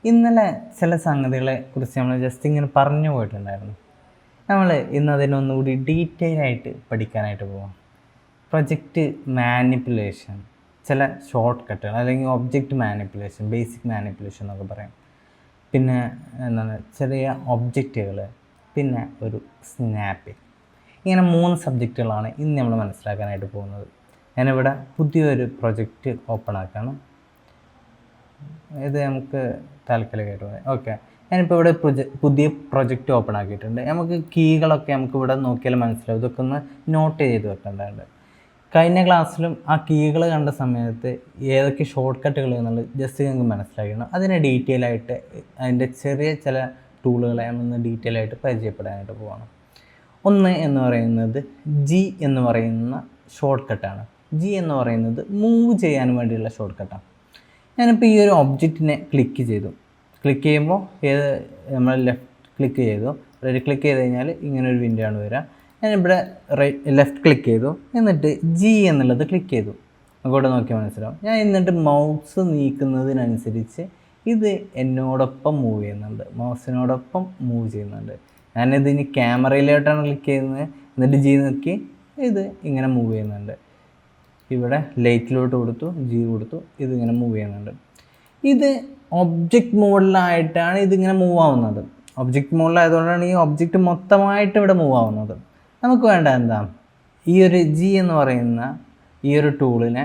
ഇന്നലെ ചില സംഗതികളെ കുറിച്ച് നമ്മൾ ജസ്റ്റ് ഇങ്ങനെ പറഞ്ഞു പോയിട്ടുണ്ടായിരുന്നു. നമ്മൾ ഇന്ന് അതിനൊന്നുകൂടി ഡീറ്റെയിൽ ആയിട്ട് പഠിക്കാനായിട്ട് പോവാം. പ്രൊജക്റ്റ് മാനിപ്പുലേഷൻ, ചില ഷോർട്ട് കട്ടുകൾ അല്ലെങ്കിൽ ഒബ്ജക്റ്റ് മാനിപ്പുലേഷൻ, ബേസിക് മാനിപ്പുലേഷൻ എന്നൊക്കെ പറയാം. പിന്നെ എന്താണ് ചെറിയ ഒബ്ജക്റ്റുകൾ, പിന്നെ ഒരു സ്നാപ്പിംഗ്. ഇങ്ങനെ 3 സബ്ജക്റ്റുകളാണ് ഇന്ന് നമ്മൾ മനസ്സിലാക്കാനായിട്ട് പോകുന്നത്. ഞാനിവിടെ പുതിയൊരു പ്രൊജക്റ്റ് ഓപ്പൺ ആക്കണം. ഇത് നമുക്ക് താൽക്കാലികമായിട്ട് പറയാം. ഓക്കെ, ഞാനിപ്പോൾ ഇവിടെ പുതിയ പ്രൊജക്റ്റ് ഓപ്പൺ ആക്കിയിട്ടുണ്ട്. നമുക്ക് കീകളൊക്കെ നമുക്ക് ഇവിടെ നോക്കിയാൽ മനസ്സിലാവും. ഇതൊക്കെ ഒന്ന് നോട്ട് ചെയ്ത് വെക്കേണ്ടതുണ്ട്. കഴിഞ്ഞ ക്ലാസ്സിലും ആ കീകൾ കണ്ട സമയത്ത് ഏതൊക്കെ ഷോർട്ട് കട്ടുകൾ എന്നുള്ളത് ജസ്റ്റ് നിങ്ങൾക്ക് മനസ്സിലാക്കണം. അതിനെ ഡീറ്റെയിൽ ആയിട്ട് അതിൻ്റെ ചെറിയ ചില ടൂളുകളെ നമ്മളൊന്ന് ഡീറ്റെയിൽ ആയിട്ട് പരിചയപ്പെടാനായിട്ട് പോകണം. ഒന്ന് എന്ന് പറയുന്നത് ജി എന്ന് പറയുന്ന ഷോർട്ട് കട്ടാണ്. ജി എന്ന് പറയുന്നത് മൂവ് ചെയ്യാൻ വേണ്ടിയുള്ള ഷോർട്ട് കട്ടാണ്. ഞാനിപ്പോൾ ഈ ഒരു ഒബ്ജക്റ്റിനെ ക്ലിക്ക് ചെയ്യുമ്പോൾ നമ്മൾ ലെഫ്റ്റ് ക്ലിക്ക് ചെയ്തു. ക്ലിക്ക് ചെയ്ത് കഴിഞ്ഞാൽ ഇങ്ങനെ ഒരു വിൻഡോ ആണ് വരിക. ഞാനിവിടെ ലെഫ്റ്റ് ക്ലിക്ക് ചെയ്തു, എന്നിട്ട് ജി എന്നുള്ളത് ക്ലിക്ക് ചെയ്തു. അങ്ങോട്ട് നോക്കിയാൽ മനസ്സിലാവും. ഞാൻ എന്നിട്ട് മൗസ് നീക്കുന്നതിനനുസരിച്ച് ഇത് എന്നോടൊപ്പം മൂവ് ചെയ്യുന്നുണ്ട്, മൗസിനോടൊപ്പം മൂവ് ചെയ്യുന്നുണ്ട്. ഞാനിത് ഇനി ക്യാമറയിലോട്ടാണ് ക്ലിക്ക് ചെയ്യുന്നത്, എന്നിട്ട് ജി നോക്കി ഇത് ഇങ്ങനെ മൂവ് ചെയ്യുന്നുണ്ട്. ഇവിടെ ലൈറ്റിലോട്ട് കൊടുത്തു, ജി കൊടുത്തു, ഇതിങ്ങനെ മൂവ് ചെയ്യുന്നുണ്ട്. ഇത് ഒബ്ജക്റ്റ് മോഡിലായിട്ടാണ് ഇതിങ്ങനെ മൂവ് ആവുന്നത്. ഒബ്ജക്റ്റ് മോഡിലായതുകൊണ്ടാണ് ഈ ഒബ്ജക്റ്റ് മൊത്തമായിട്ട് ഇവിടെ മൂവ് ആവുന്നത്. നമുക്ക് വേണ്ട എന്താ, ഈ ഒരു ജി എന്ന് പറയുന്ന ഈ ഒരു ടൂളിനെ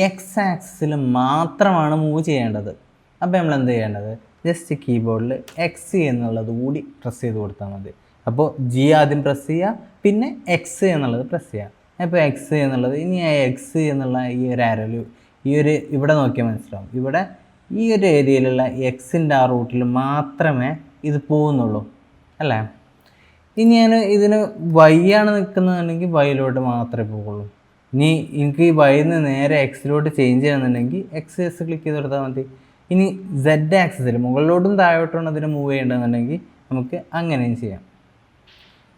എക്സ് ആക്സിസിൽ മാത്രമാണ് മൂവ് ചെയ്യേണ്ടത്. അപ്പോൾ നമ്മൾ എന്ത് ചെയ്യേണ്ടത്, ജസ്റ്റ് കീബോർഡിൽ എക്സ് എന്നുള്ളത് കൂടി പ്രസ് ചെയ്ത് കൊടുത്താൽ മതി. അപ്പോൾ ജി ആദ്യം പ്രസ് ചെയ്യുക, പിന്നെ എക്സ് എന്നുള്ളത് പ്രസ് ചെയ്യുക. അപ്പോൾ എക്സ് എന്നുള്ളത് ഇനി ആ എക്സ് എന്നുള്ള ഈ ഒരു ആരോയിൽ ഇവിടെ നോക്കിയാൽ മനസ്സിലാവും. ഇവിടെ ഈ ഒരു ഏരിയയിലുള്ള എക്സിൻ്റെ ആ റൂട്ടിൽ മാത്രമേ ഇത് പോകുന്നുള്ളൂ അല്ലേ. ഇനി ഞാൻ ഇതിന് വൈ ആണ് നിൽക്കുന്നതെന്നുണ്ടെങ്കിൽ വൈയിലോട്ട് മാത്രമേ പോകുള്ളൂ. ഇനി എനിക്ക് ഈ വൈന്ന് നേരെ എക്സിലോട്ട് ചേഞ്ച് ചെയ്യണമെന്നുണ്ടെങ്കിൽ എക്സ് ക്ലിക്ക് ചെയ്ത് കൊടുത്താൽ മതി. ഇനി സെഡ് ആക്സിസിൽ മുകളിലോട്ടും താഴോട്ടും അതിന് മൂവ് ചെയ്യേണ്ടതെന്നുണ്ടെങ്കിൽ നമുക്ക് അങ്ങനെയും ചെയ്യാം.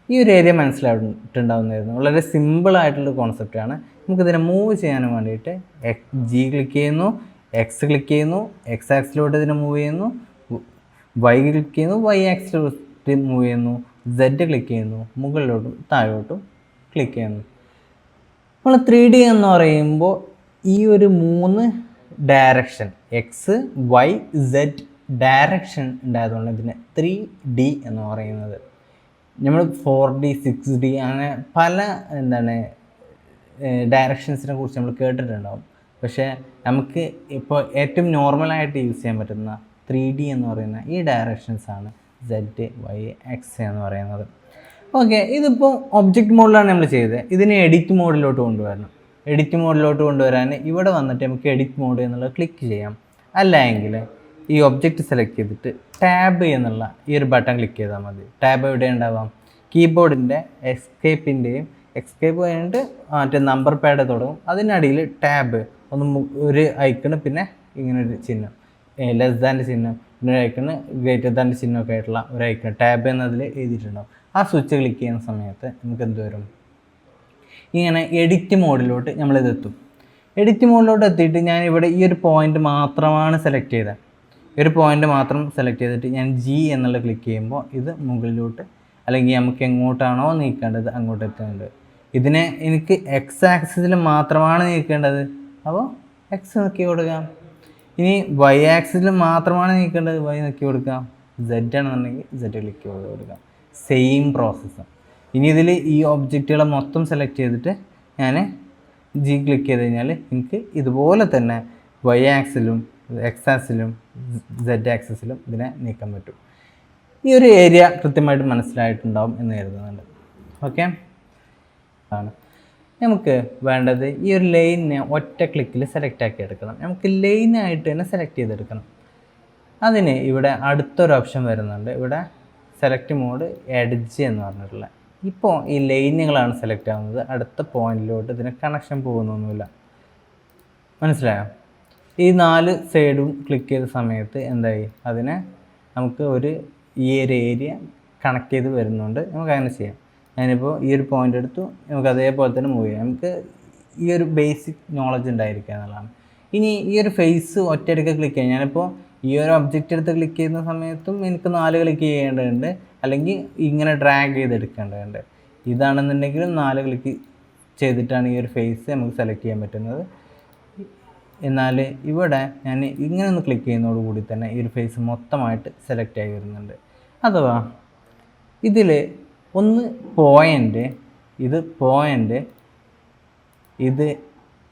ഈ ഒരു ഏരിയ മനസ്സിലായിട്ടുണ്ടാവുന്നതായിരുന്നു. വളരെ സിമ്പിളായിട്ടുള്ള കോൺസെപ്റ്റാണ്. നമുക്കിതിനെ മൂവ് ചെയ്യാനും വേണ്ടിയിട്ട് ജി ക്ലിക്ക് ചെയ്യുന്നു, എക്സ് ക്ലിക്ക് ചെയ്യുന്നു, എക്സ് ആക്സിലോട്ട് ഇതിനെ മൂവ് ചെയ്യുന്നു, വൈ ക്ലിക്ക് ചെയ്യുന്നു, വൈ ആക്സിലോട്ട് മൂവ് ചെയ്യുന്നു, സെഡ് ക്ലിക്ക് ചെയ്യുന്നു, മുകളിലോട്ടും താഴോട്ടും ക്ലിക്ക് ചെയ്യുന്നു. നമ്മൾ 3D എന്ന് പറയുമ്പോൾ ഈ ഒരു 3 direction X Y Z direction ഉണ്ടായതുകൊണ്ട് ഇതിനെ 3D എന്ന് പറയുന്നത്. നമ്മൾ 4D 6D അങ്ങനെ പല ഡയറക്ഷൻസിനെ കുറിച്ച് നമ്മൾ കേട്ടിട്ടുണ്ടാവും. പക്ഷേ നമുക്ക് ഇപ്പോൾ ഏറ്റവും നോർമലായിട്ട് യൂസ് ചെയ്യാൻ പറ്റുന്ന 3D എന്ന് പറയുന്ന ഈ ഡയറക്ഷൻസാണ് സെഡ് വൈ എക്സ് എന്ന് പറയുന്നത്. ഓക്കെ, ഇതിപ്പോൾ ഒബ്ജക്റ്റ് മോഡിലാണ് നമ്മൾ ചെയ്തത്. ഇതിനെ എഡിറ്റ് മോഡിലോട്ട് കൊണ്ടുവരണം. എഡിറ്റ് മോഡിലോട്ട് കൊണ്ടുവരാൻ ഇവിടെ വന്നിട്ട് നമുക്ക് എഡിറ്റ് മോഡ് എന്നുള്ളത് ക്ലിക്ക് ചെയ്യാം. അല്ലെങ്കിൽ ഈ ഒബ്ജക്റ്റ് സെലക്ട് ചെയ്തിട്ട് ടാബ് എന്നുള്ള ഈ ഒരു ബട്ടൺ ക്ലിക്ക് ചെയ്താൽ മതി. ടാബ് എവിടെ ഉണ്ടാവാം, കീബോർഡിൻ്റെ എസ്കേപ്പ് കഴിഞ്ഞിട്ട് മറ്റേ നമ്പർ പാഡ് തുടങ്ങും. അതിനടിയിൽ ടാബ് ഒരു ഐക്കണ്, പിന്നെ ഇങ്ങനൊരു ചിഹ്നം ലെസ് ദാൻ്റെ ചിഹ്നം, പിന്നെ ഒരു ഐക്കണ് ഗ്രേറ്റർ ദാൻ്റെ ചിഹ്നമൊക്കെ ആയിട്ടുള്ള ഒരു ഐക്കൺ ടാബ് എന്നതിൽ എഴുതിയിട്ടുണ്ടാവും. ആ സ്വിച്ച് ക്ലിക്ക് ചെയ്യുന്ന സമയത്ത് നമുക്ക് എന്ത് വരും, ഇങ്ങനെ എഡിറ്റ് മോഡിലോട്ട് നമ്മളിതെത്തും. എഡിറ്റ് മോഡിലോട്ട് എത്തിയിട്ട് ഞാൻ ഇവിടെ ഈ ഒരു പോയിൻ്റ് മാത്രമാണ് സെലക്ട് ചെയ്തത്. ഈ ഒരു പോയിൻ്റ് മാത്രം സെലക്ട് ചെയ്തിട്ട് ഞാൻ ജി എന്നുള്ള ക്ലിക്ക് ചെയ്യുമ്പോൾ ഇത് മുകളിലോട്ട്, അല്ലെങ്കിൽ നമുക്ക് എങ്ങോട്ടാണോ നീക്കേണ്ടത് അങ്ങോട്ട് എത്തുന്നുണ്ട്. ഇതിനെ എനിക്ക് എക്സ് ആക്സിസിൽ മാത്രമാണ് നീക്കേണ്ടത്, അപ്പോൾ എക്സ് നോക്കി കൊടുക്കാം. ഇനി വൈ ആക്സിസിൽ മാത്രമാണ് നീക്കേണ്ടത്, വൈ നോക്കി കൊടുക്കാം. സെഡ് ആണെന്നുണ്ടെങ്കിൽ സെഡ് ക്ലിക്ക് ചെയ്ത് കൊടുക്കാം. Same process. ഇനി ഇതിൽ ഈ ഒബ്ജക്റ്റുകളെ മൊത്തം സെലക്ട് ചെയ്തിട്ട് ഞാൻ ജി ക്ലിക്ക് ചെയ്ത് കഴിഞ്ഞാൽ എനിക്ക് ഇതുപോലെ തന്നെ വൈ ആക്സിലും എക്സ് ആക്സിലും സെഡ് ആക്സിസിലും ഇതിനെ നീക്കാൻ പറ്റും. ഈ ഒരു ഏരിയ കൃത്യമായിട്ട് മനസ്സിലായിട്ടുണ്ടാവും എന്ന് കരുതുന്നുണ്ട്. ഓക്കെ, ആണ് നമുക്ക് വേണ്ടത് ഈ ഒരു ലൈനിനെ ഒറ്റ ക്ലിക്കിൽ സെലക്ട് ആക്കി എടുക്കണം. നമുക്ക് ലൈനായിട്ട് തന്നെ സെലക്ട് ചെയ്തെടുക്കണം. അതിന് ഇവിടെ അടുത്തൊരു ഓപ്ഷൻ വരുന്നുണ്ട്. ഇവിടെ സെലക്ട് മോഡ് എഡ്ജ് എന്ന് പറഞ്ഞിട്ടുള്ള. ഇപ്പോൾ ഈ ലൈനുകളാണ് സെലക്ട് ആവുന്നത്. അടുത്ത പോയിന്റിലോട്ട് ഇതിന് കണക്ഷൻ പോകുന്നൊന്നുമില്ല. മനസ്സിലായോ? ഈ 4 സൈഡും ക്ലിക്ക് ചെയ്ത സമയത്ത് എന്തായി, അതിനെ നമുക്ക് ഈ ഒരു ഏരിയ കണക്ട് ചെയ്ത് വരുന്നുണ്ട്. നമുക്ക് അങ്ങനെ ചെയ്യാം. ഞാനിപ്പോൾ ഈ ഒരു പോയിൻ്റ് എടുത്തു, നമുക്ക് അതേപോലെ തന്നെ മൂവ് ചെയ്യാം. നമുക്ക് ഈ ഒരു ബേസിക് നോളജ് ഉണ്ടായിരിക്കുക എന്നുള്ളതാണ്. ഇനി ഈ ഒരു ഫേസ് ഒറ്റയടിക്ക് ക്ലിക്ക് ചെയ്യാം. ഞാനിപ്പോൾ ഈ ഒരു ഒബ്ജക്റ്റ് എടുത്ത് ക്ലിക്ക് ചെയ്യുന്ന സമയത്തും എനിക്ക് 4 ക്ലിക്ക് ചെയ്യേണ്ടതുണ്ട്, അല്ലെങ്കിൽ ഇങ്ങനെ ഡ്രാഗ് ചെയ്തെടുക്കേണ്ടതുണ്ട്. ഇതാണെന്നുണ്ടെങ്കിലും 4 ക്ലിക്ക് ചെയ്തിട്ടാണ് ഈ ഒരു ഫേസ് നമുക്ക് സെലക്ട് ചെയ്യാൻ പറ്റുന്നത്. എന്നാൽ ഇവിടെ ഞാൻ ഇങ്ങനെ ഒന്ന് ക്ലിക്ക് ചെയ്യുന്നതോടുകൂടി തന്നെ ഈ ഒരു ഫേസ് മൊത്തമായിട്ട് സെലക്ട് ആയി വരുന്നുണ്ട്. അഥവാ ഇതിൽ ഒന്ന് പോയിൻ്റ്, ഇത്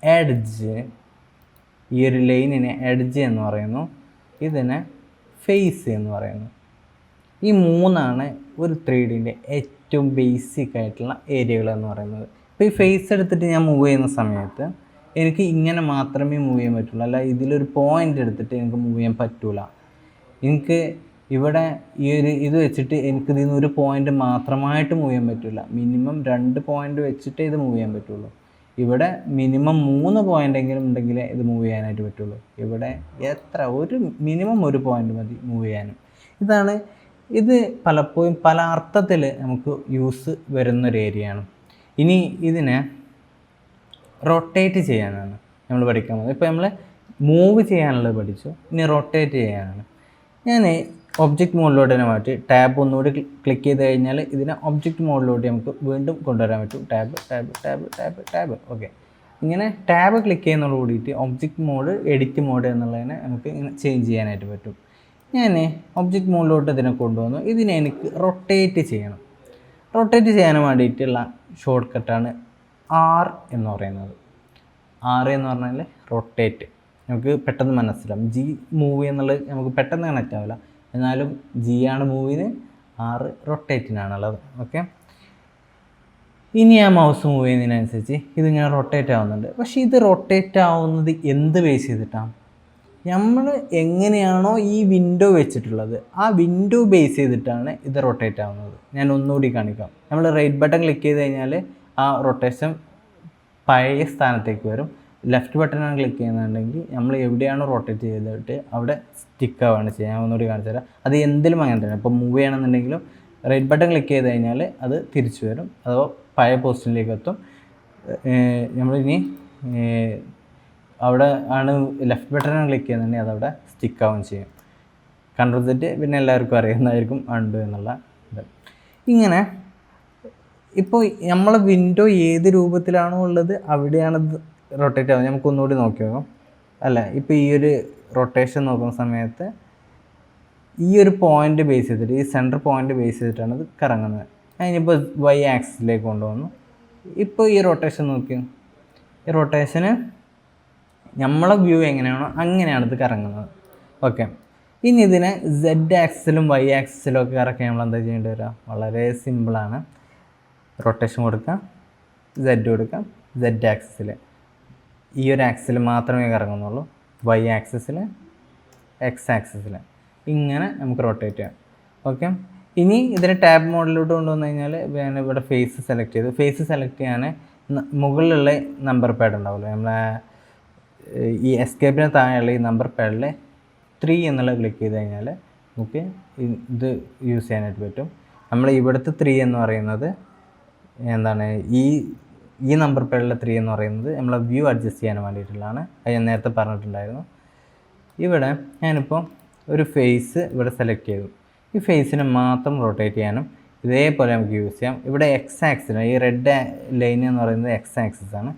എഡ്ജ്, ഈ ഒരു ലൈനിനെ എഡ്ജ് എന്ന് പറയുന്നു, ഇതിനെ ഫേസ് എന്ന് പറയുന്നു. ഈ 3 ഒരു 3Dൻ്റെ ഏറ്റവും ബേസിക് ആയിട്ടുള്ള ഏരിയകൾ എന്ന് പറയുന്നത്. ഇപ്പോൾ ഈ ഫേസ് എടുത്തിട്ട് ഞാൻ മൂവ് ചെയ്യുന്ന സമയത്ത് എനിക്ക് ഇങ്ങനെ മാത്രമേ മൂവ് ചെയ്യാൻ പറ്റുള്ളൂ, അല്ല ഇതിലൊരു പോയിൻ്റ് എടുത്തിട്ട് എനിക്ക് മൂവ് ചെയ്യാൻ പറ്റില്ല. എനിക്ക് ഇവിടെ ഈ ഒരു ഇത് വെച്ചിട്ട് എനിക്ക് ഇതിൽ നിന്ന് ഒരു പോയിൻ്റ് മാത്രമായിട്ട് മൂവ് ചെയ്യാൻ പറ്റില്ല. മിനിമം 2 പോയിൻ്റ് വെച്ചിട്ടേ ഇത് മൂവ് ചെയ്യാൻ പറ്റുള്ളൂ. ഇവിടെ മിനിമം 3 പോയിൻ്റെങ്കിലും ഉണ്ടെങ്കിലേ ഇത് മൂവ് ചെയ്യാനായിട്ട് പറ്റുള്ളൂ. ഇവിടെ മിനിമം ഒരു പോയിൻ്റ് മതി മൂവ് ചെയ്യാനും. ഇത് പലപ്പോഴും പല അർത്ഥത്തിൽ നമുക്ക് യൂസ് വരുന്നൊരു ഏരിയയാണ്. ഇനി ഇതിനെ റൊട്ടേറ്റ് ചെയ്യാനാണ് നമ്മൾ പഠിക്കാൻ പോകുന്നത്. ഇപ്പോൾ നമ്മൾ മൂവ് ചെയ്യാനുള്ളത് പഠിച്ചു, ഇനി റൊട്ടേറ്റ് ചെയ്യാനാണ്. ഞാൻ ഒബ്ജക്റ്റ് മോഡിലോട്ട് തന്നെ മാറ്റി ടാബ് ഒന്നുകൂടി ക്ലിക്ക് ചെയ്ത് കഴിഞ്ഞാൽ ഇതിനെ ഒബ്ജക്റ്റ് മോഡിലോട്ട് നമുക്ക് വീണ്ടും കൊണ്ടുവരാൻ പറ്റും. Tab okay. ഇങ്ങനെ ടാബ് ക്ലിക്ക് ചെയ്യുന്നതോട് കൂടിയിട്ട് ഒബ്ജക്റ്റ് മോഡ്, എഡിറ്റ് മോഡ് എന്നുള്ളതിനെ നമുക്ക് ഇങ്ങനെ ചേഞ്ച് ചെയ്യാനായിട്ട് പറ്റും. ഞാൻ ഒബ്ജക്റ്റ് മോഡിലോട്ട് ഇതിനെ കൊണ്ടുവന്നു. ഇതിനെ എനിക്ക് റൊട്ടേറ്റ് ചെയ്യണം. റൊട്ടേറ്റ് ചെയ്യാൻ വേണ്ടിയിട്ടുള്ള ഷോർട്ട് കട്ടാണ് R എന്ന് പറയുന്നത്. R എന്ന് പറഞ്ഞാൽ റൊട്ടേറ്റ്. നമുക്ക് പെട്ടെന്ന് മനസ്സിലാവും. G മൂവ് എന്നുള്ളത് നമുക്ക് പെട്ടെന്ന് കണക്റ്റ് ആവില്ല, എന്നാലും G ആണ് മൂവിന്, R റൊട്ടേറ്റിനാണുള്ളത്. ഓക്കെ. ഇനി ആ മൗസ് മൂവ് ചെയ്യുന്നതിനനുസരിച്ച് ഇതിങ്ങനെ റൊട്ടേറ്റ് ആവുന്നുണ്ട്. പക്ഷേ ഇത് റൊട്ടേറ്റ് ആവുന്നത് എന്ത് ബേസ് ചെയ്തിട്ടാണ്? നമ്മൾ എങ്ങനെയാണോ ഈ വിൻഡോ വെച്ചിട്ടുള്ളത് ആ വിൻഡോ ബേസ് ചെയ്തിട്ടാണ് ഇത് റൊട്ടേറ്റ് ആവുന്നത്. ഞാൻ ഒന്നുകൂടി കാണിക്കാം. നമ്മൾ റൈറ്റ് ബട്ടൺ ക്ലിക്ക് ചെയ്ത് കഴിഞ്ഞാൽ ആ റൊട്ടേഷൻ പഴയ സ്ഥാനത്തേക്ക് വരും. ലെഫ്റ്റ് ബട്ടണാണ് ക്ലിക്ക് ചെയ്യുന്നുണ്ടെങ്കിൽ നമ്മൾ എവിടെയാണോ റൊട്ടേറ്റ് ചെയ്തിട്ട് അവിടെ സ്റ്റിക്കാവാണ് ചെയ്യുക. ഞാൻ ഒന്നുകൂടി കാണിച്ചു തരാം. അത് എന്തിലും അങ്ങനെ തന്നെ. ഇപ്പോൾ മൂവ് ചെയ്യണമെന്നുണ്ടെങ്കിലും റൈറ്റ് ബട്ടൺ ക്ലിക്ക് ചെയ്ത് കഴിഞ്ഞാൽ അത് തിരിച്ചു വരും, അഥവാ പഴയ പൊസിഷനിലേക്ക് എത്തും. നമ്മളിനി അവിടെ ആണ് ലെഫ്റ്റ് ബട്ടൺ ക്ലിക്ക് ചെയ്യുന്നുണ്ടെങ്കിൽ അതവിടെ സ്റ്റിക്കാവും ചെയ്യും. കൺട്രോൾ സെറ്റ് പിന്നെ എല്ലാവർക്കും അറിയുന്നതായിരിക്കും, അൺഡു എന്നുള്ള ഇത്. ഇങ്ങനെ ഇപ്പോൾ നമ്മളെ വിൻഡോ ഏത് രൂപത്തിലാണോ ഉള്ളത് അവിടെയാണത് റൊട്ടേറ്റ് ആവുന്നത്. നമുക്ക് ഒന്നുകൂടി നോക്കി നോക്കാം. അല്ല, ഇപ്പോൾ ഈ ഒരു റൊട്ടേഷൻ നോക്കുന്ന സമയത്ത് ഈ ഒരു പോയിൻ്റ് ബേസ് ചെയ്തിട്ട്, ഈ സെൻറ്റർ പോയിൻ്റ് ബേസ് ചെയ്തിട്ടാണ് ഇത് കറങ്ങുന്നത്. അതിനിപ്പോൾ Y ആക്സിസിലേക്ക് കൊണ്ടുവന്നു. ഇപ്പോൾ ഈ റൊട്ടേഷൻ നോക്കി, ഈ റൊട്ടേഷന് നമ്മളെ വ്യൂ എങ്ങനെയാണോ അങ്ങനെയാണ് ഇത് കറങ്ങുന്നത്. ഓക്കെ. ഇനി ഇതിനെ Z ആക്സിസിലും Y ആക്സിസിലും ഒക്കെ കറക്കാൻ നമ്മൾ എന്താ ചെയ്യേണ്ടി വരിക? വളരെ സിമ്പിളാണ്. റൊട്ടേഷൻ കൊടുക്കാം, Z കൊടുക്കാം. Z ആക്സിസിൽ ഈ ഒരു ആക്സിസിൽ മാത്രമേ കറങ്ങുന്നുള്ളൂ. Y ആക്സിസിൽ, X ആക്സിസിൽ ഇങ്ങനെ നമുക്ക് റൊട്ടേറ്റ് ചെയ്യാം. ഓക്കെ. ഇനി ഇതിനെ ടാബ് മോഡിലോട്ട് കൊണ്ടുവന്നു കഴിഞ്ഞാൽ ഞാൻ ഇവിടെ ഫേസ് സെലക്ട് ചെയ്തു. ഫേസ് സെലക്ട് ചെയ്യാൻ മുകളിലുള്ള നമ്പർ പാഡ് ഉണ്ടാവുമല്ലോ, നമ്മളെ ഈ എസ്കേപ്പിന് താഴെയുള്ള ഈ നമ്പർ പാഡിൽ 3 എന്നുള്ളത് ക്ലിക്ക് ചെയ്ത് കഴിഞ്ഞാൽ നമുക്ക് ഇത് യൂസ് ചെയ്യാനായിട്ട് പറ്റും. നമ്മൾ ഇവിടുത്തെ 3 എന്ന് പറയുന്നത് എന്താണ്, ഈ നമ്പർ പാഡിലെ 3 എന്ന് പറയുന്നത് നമ്മളെ വ്യൂ അഡ്ജസ്റ്റ് ചെയ്യാൻ വേണ്ടിയിട്ടുള്ളതാണ്. അത് ഞാൻ നേരത്തെ പറഞ്ഞിട്ടുണ്ടായിരുന്നു. ഇവിടെ ഞാനിപ്പോൾ ഒരു ഫേസ് ഇവിടെ സെലക്ട് ചെയ്തു. ഈ ഫേസിനെ മാത്രം റൊട്ടേറ്റ് ചെയ്യാനും ഇതേപോലെ നമുക്ക് യൂസ് ചെയ്യാം. ഇവിടെ X ആക്സിസ്, ഈ റെഡ് ലൈൻ എന്ന് പറയുന്നത് X ആക്സിസ് ആണ്.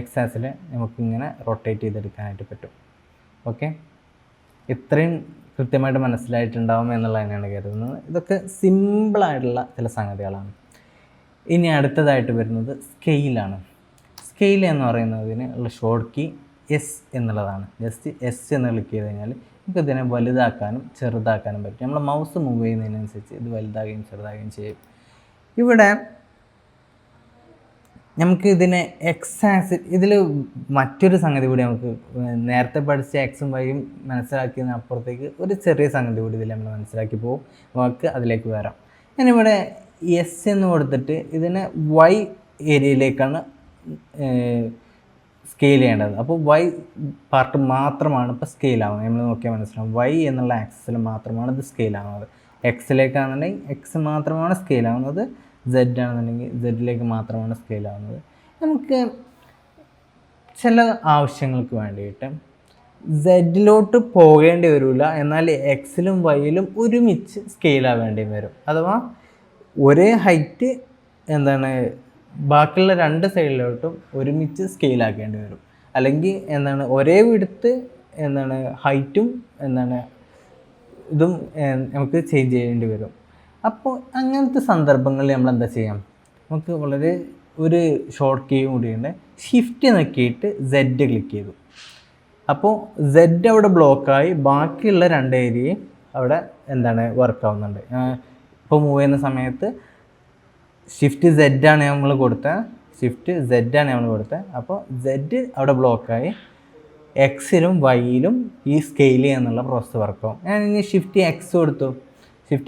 X ആക്സിൽ നമുക്കിങ്ങനെ റൊട്ടേറ്റ് ചെയ്തെടുക്കാനായിട്ട് പറ്റും. ഓക്കെ. ഇത്രയും കൃത്യമായിട്ട് മനസ്സിലായിട്ടുണ്ടാവും എന്നുള്ള തന്നെയാണ് കരുതുന്നത്. ഇതൊക്കെ സിമ്പിളായിട്ടുള്ള ചില സംഗതികളാണ്. ഇനി അടുത്തതായിട്ട് വരുന്നത് സ്കെയിലാണ്. സ്കെയിൽ എന്ന് പറയുന്നതിന് ഉള്ള ഷോർട്ട് കീ S എന്നുള്ളതാണ്. ജസ്റ്റ് S എന്ന് ക്ലിക്ക് ചെയ്ത് കഴിഞ്ഞാൽ നമുക്ക് ഇതിനെ വലുതാക്കാനും ചെറുതാക്കാനും പറ്റും. നമ്മൾ മൗസ് മൂവ് ചെയ്യുന്നതിനനുസരിച്ച് ഇത് വലുതാകുകയും ചെറുതാകുകയും ചെയ്യും. ഇവിടെ നമുക്ക് ഇതിനെ X ആക്സിസ്, ഇതിൽ മറ്റൊരു സംഗതി കൂടി നമുക്ക് നേരത്തെ പഠിച്ച Xും Yയും മനസ്സിലാക്കിയതിന് അപ്പുറത്തേക്ക് ഒരു ചെറിയ സംഗതി കൂടി ഇതിൽ നമ്മൾ മനസ്സിലാക്കി പോകും. നമുക്ക് അതിലേക്ക് വരാം. ഞാനിവിടെ S എന്ന് കൊടുത്തിട്ട് ഇതിനെ Y ഏരിയയിലേക്കാണ് സ്കെയിൽ ചെയ്യേണ്ടത്. അപ്പോൾ Y പാർട്ട് മാത്രമാണ് ഇപ്പോൾ സ്കെയിൽ ആവുന്നത്. നമ്മൾ നോക്കിയാൽ മനസ്സിലാവും Y എന്നുള്ള ആക്സിസിൽ മാത്രമാണ് ഇത് സ്കെയിൽ ആവുന്നത്. Xലേക്കാണെന്നുണ്ടെങ്കിൽ X മാത്രമാണ് സ്കെയിൽ ആവുന്നത്, Z ആണെന്നുണ്ടെങ്കിൽ Zലേക്ക് മാത്രമാണ് സ്കെയിൽ ആവുന്നത്. നമുക്ക് ചില ആവശ്യങ്ങൾക്ക് വേണ്ടിയിട്ട് സെഡിലോട്ട് പോകേണ്ടി വരില്ല, എന്നാൽ എക്സിലും വൈയിലും ഒരുമിച്ച് സ്കെയിലാവേണ്ടി വരും. അഥവാ ഒരേ ഹൈറ്റ് എന്താണ് ബാക്കിയുള്ള രണ്ട് സൈഡിലോട്ടും ഒരുമിച്ച് സ്കെയിലാക്കേണ്ടി വരും. അല്ലെങ്കിൽ എന്താണ് ഒരേ വിടുത്ത് എന്താണ് ഹൈറ്റും എന്താണ് ഇതും നമുക്ക് ചേഞ്ച് ചെയ്യേണ്ടി വരും. അപ്പോൾ അങ്ങനത്തെ സന്ദർഭങ്ങളിൽ നമ്മൾ എന്താ ചെയ്യാം, നമുക്ക് വളരെ ഒരു ഷോർട്ട് കീ കൂടിയുണ്ട്. ഷിഫ്റ്റ് നോക്കിയിട്ട് സെഡ് ക്ലിക്ക് ചെയ്തു. അപ്പോൾ സെഡ് അവിടെ ബ്ലോക്കായി, ബാക്കിയുള്ള രണ്ട് ഏരിയയും അവിടെ എന്താണ് വർക്ക് ആവുന്നുണ്ട്. ഇപ്പോൾ മൂവ് ചെയ്യുന്ന സമയത്ത് ഷിഫ്റ്റ് സെഡാണ് നമ്മൾ കൊടുത്തത്. അപ്പോൾ സെഡ് അവിടെ ബ്ലോക്കായി, എക്സിലും വൈയിലും ഈ സ്കെയിൽ എന്നുള്ള പ്രോസസ്സ് വർക്കാവും. ഞാൻ ഇനി ഷിഫ്റ്റ്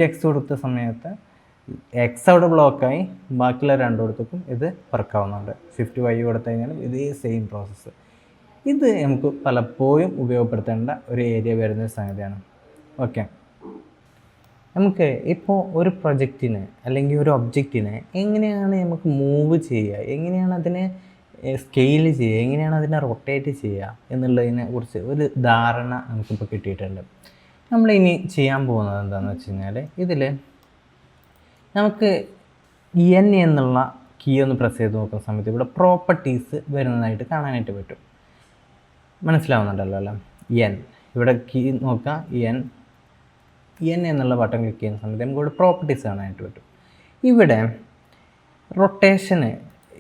എക്സ് കൊടുത്ത സമയത്ത് എക്സ് അവിടെ ബ്ലോക്കായി, ബാക്കിയുള്ള രണ്ടിടത്തേക്കും ഇത് വർക്കാവുന്നുണ്ട്. ഷിഫ്റ്റ് വൈ കൊടുത്തു കഴിഞ്ഞാലും ഇതേ സെയിം പ്രോസസ്സ്. ഇത് നമുക്ക് പലപ്പോഴും ഉപയോഗപ്പെടുത്തേണ്ട ഒരു ഏരിയ വരുന്ന സംഗതിയാണ്. ഓക്കെ, നമുക്ക് ഇപ്പോൾ ഒരു പ്രൊജക്റ്റിന് അല്ലെങ്കിൽ ഒരു ഒബ്ജക്റ്റിനെ എങ്ങനെയാണ് നമുക്ക് മൂവ് ചെയ്യുക, എങ്ങനെയാണ് അതിനെ സ്കെയിൽ ചെയ്യുക, എങ്ങനെയാണ് അതിനെ റൊട്ടേറ്റ് ചെയ്യുക എന്നുള്ളതിനെ കുറിച്ച് ഒരു ധാരണ നമുക്കിപ്പോൾ കിട്ടിയിട്ടുണ്ട്. നമ്മളിനി ചെയ്യാൻ പോകുന്നത് എന്താണെന്ന് വെച്ച് കഴിഞ്ഞാൽ, ഇതിൽ നമുക്ക് എൻ എന്നുള്ള കീ ഒന്ന് പ്രസ് ചെയ്ത് നോക്കുന്ന സമയത്ത് ഇവിടെ പ്രോപ്പർട്ടീസ് വരുന്നതായിട്ട് കാണാനായിട്ട് പറ്റും. മനസ്സിലാവുന്നുണ്ടല്ലോ അല്ലേ? എൻ ഇവിടെ കീ നോക്കാം, എൻ എന്നുള്ള ബട്ടൺ ക്ലിക്ക് ചെയ്യുന്ന സമയത്ത് നമുക്കിവിടെ പ്രോപ്പർട്ടീസ് കാണാനായിട്ട് പറ്റും. ഇവിടെ റൊട്ടേഷന്,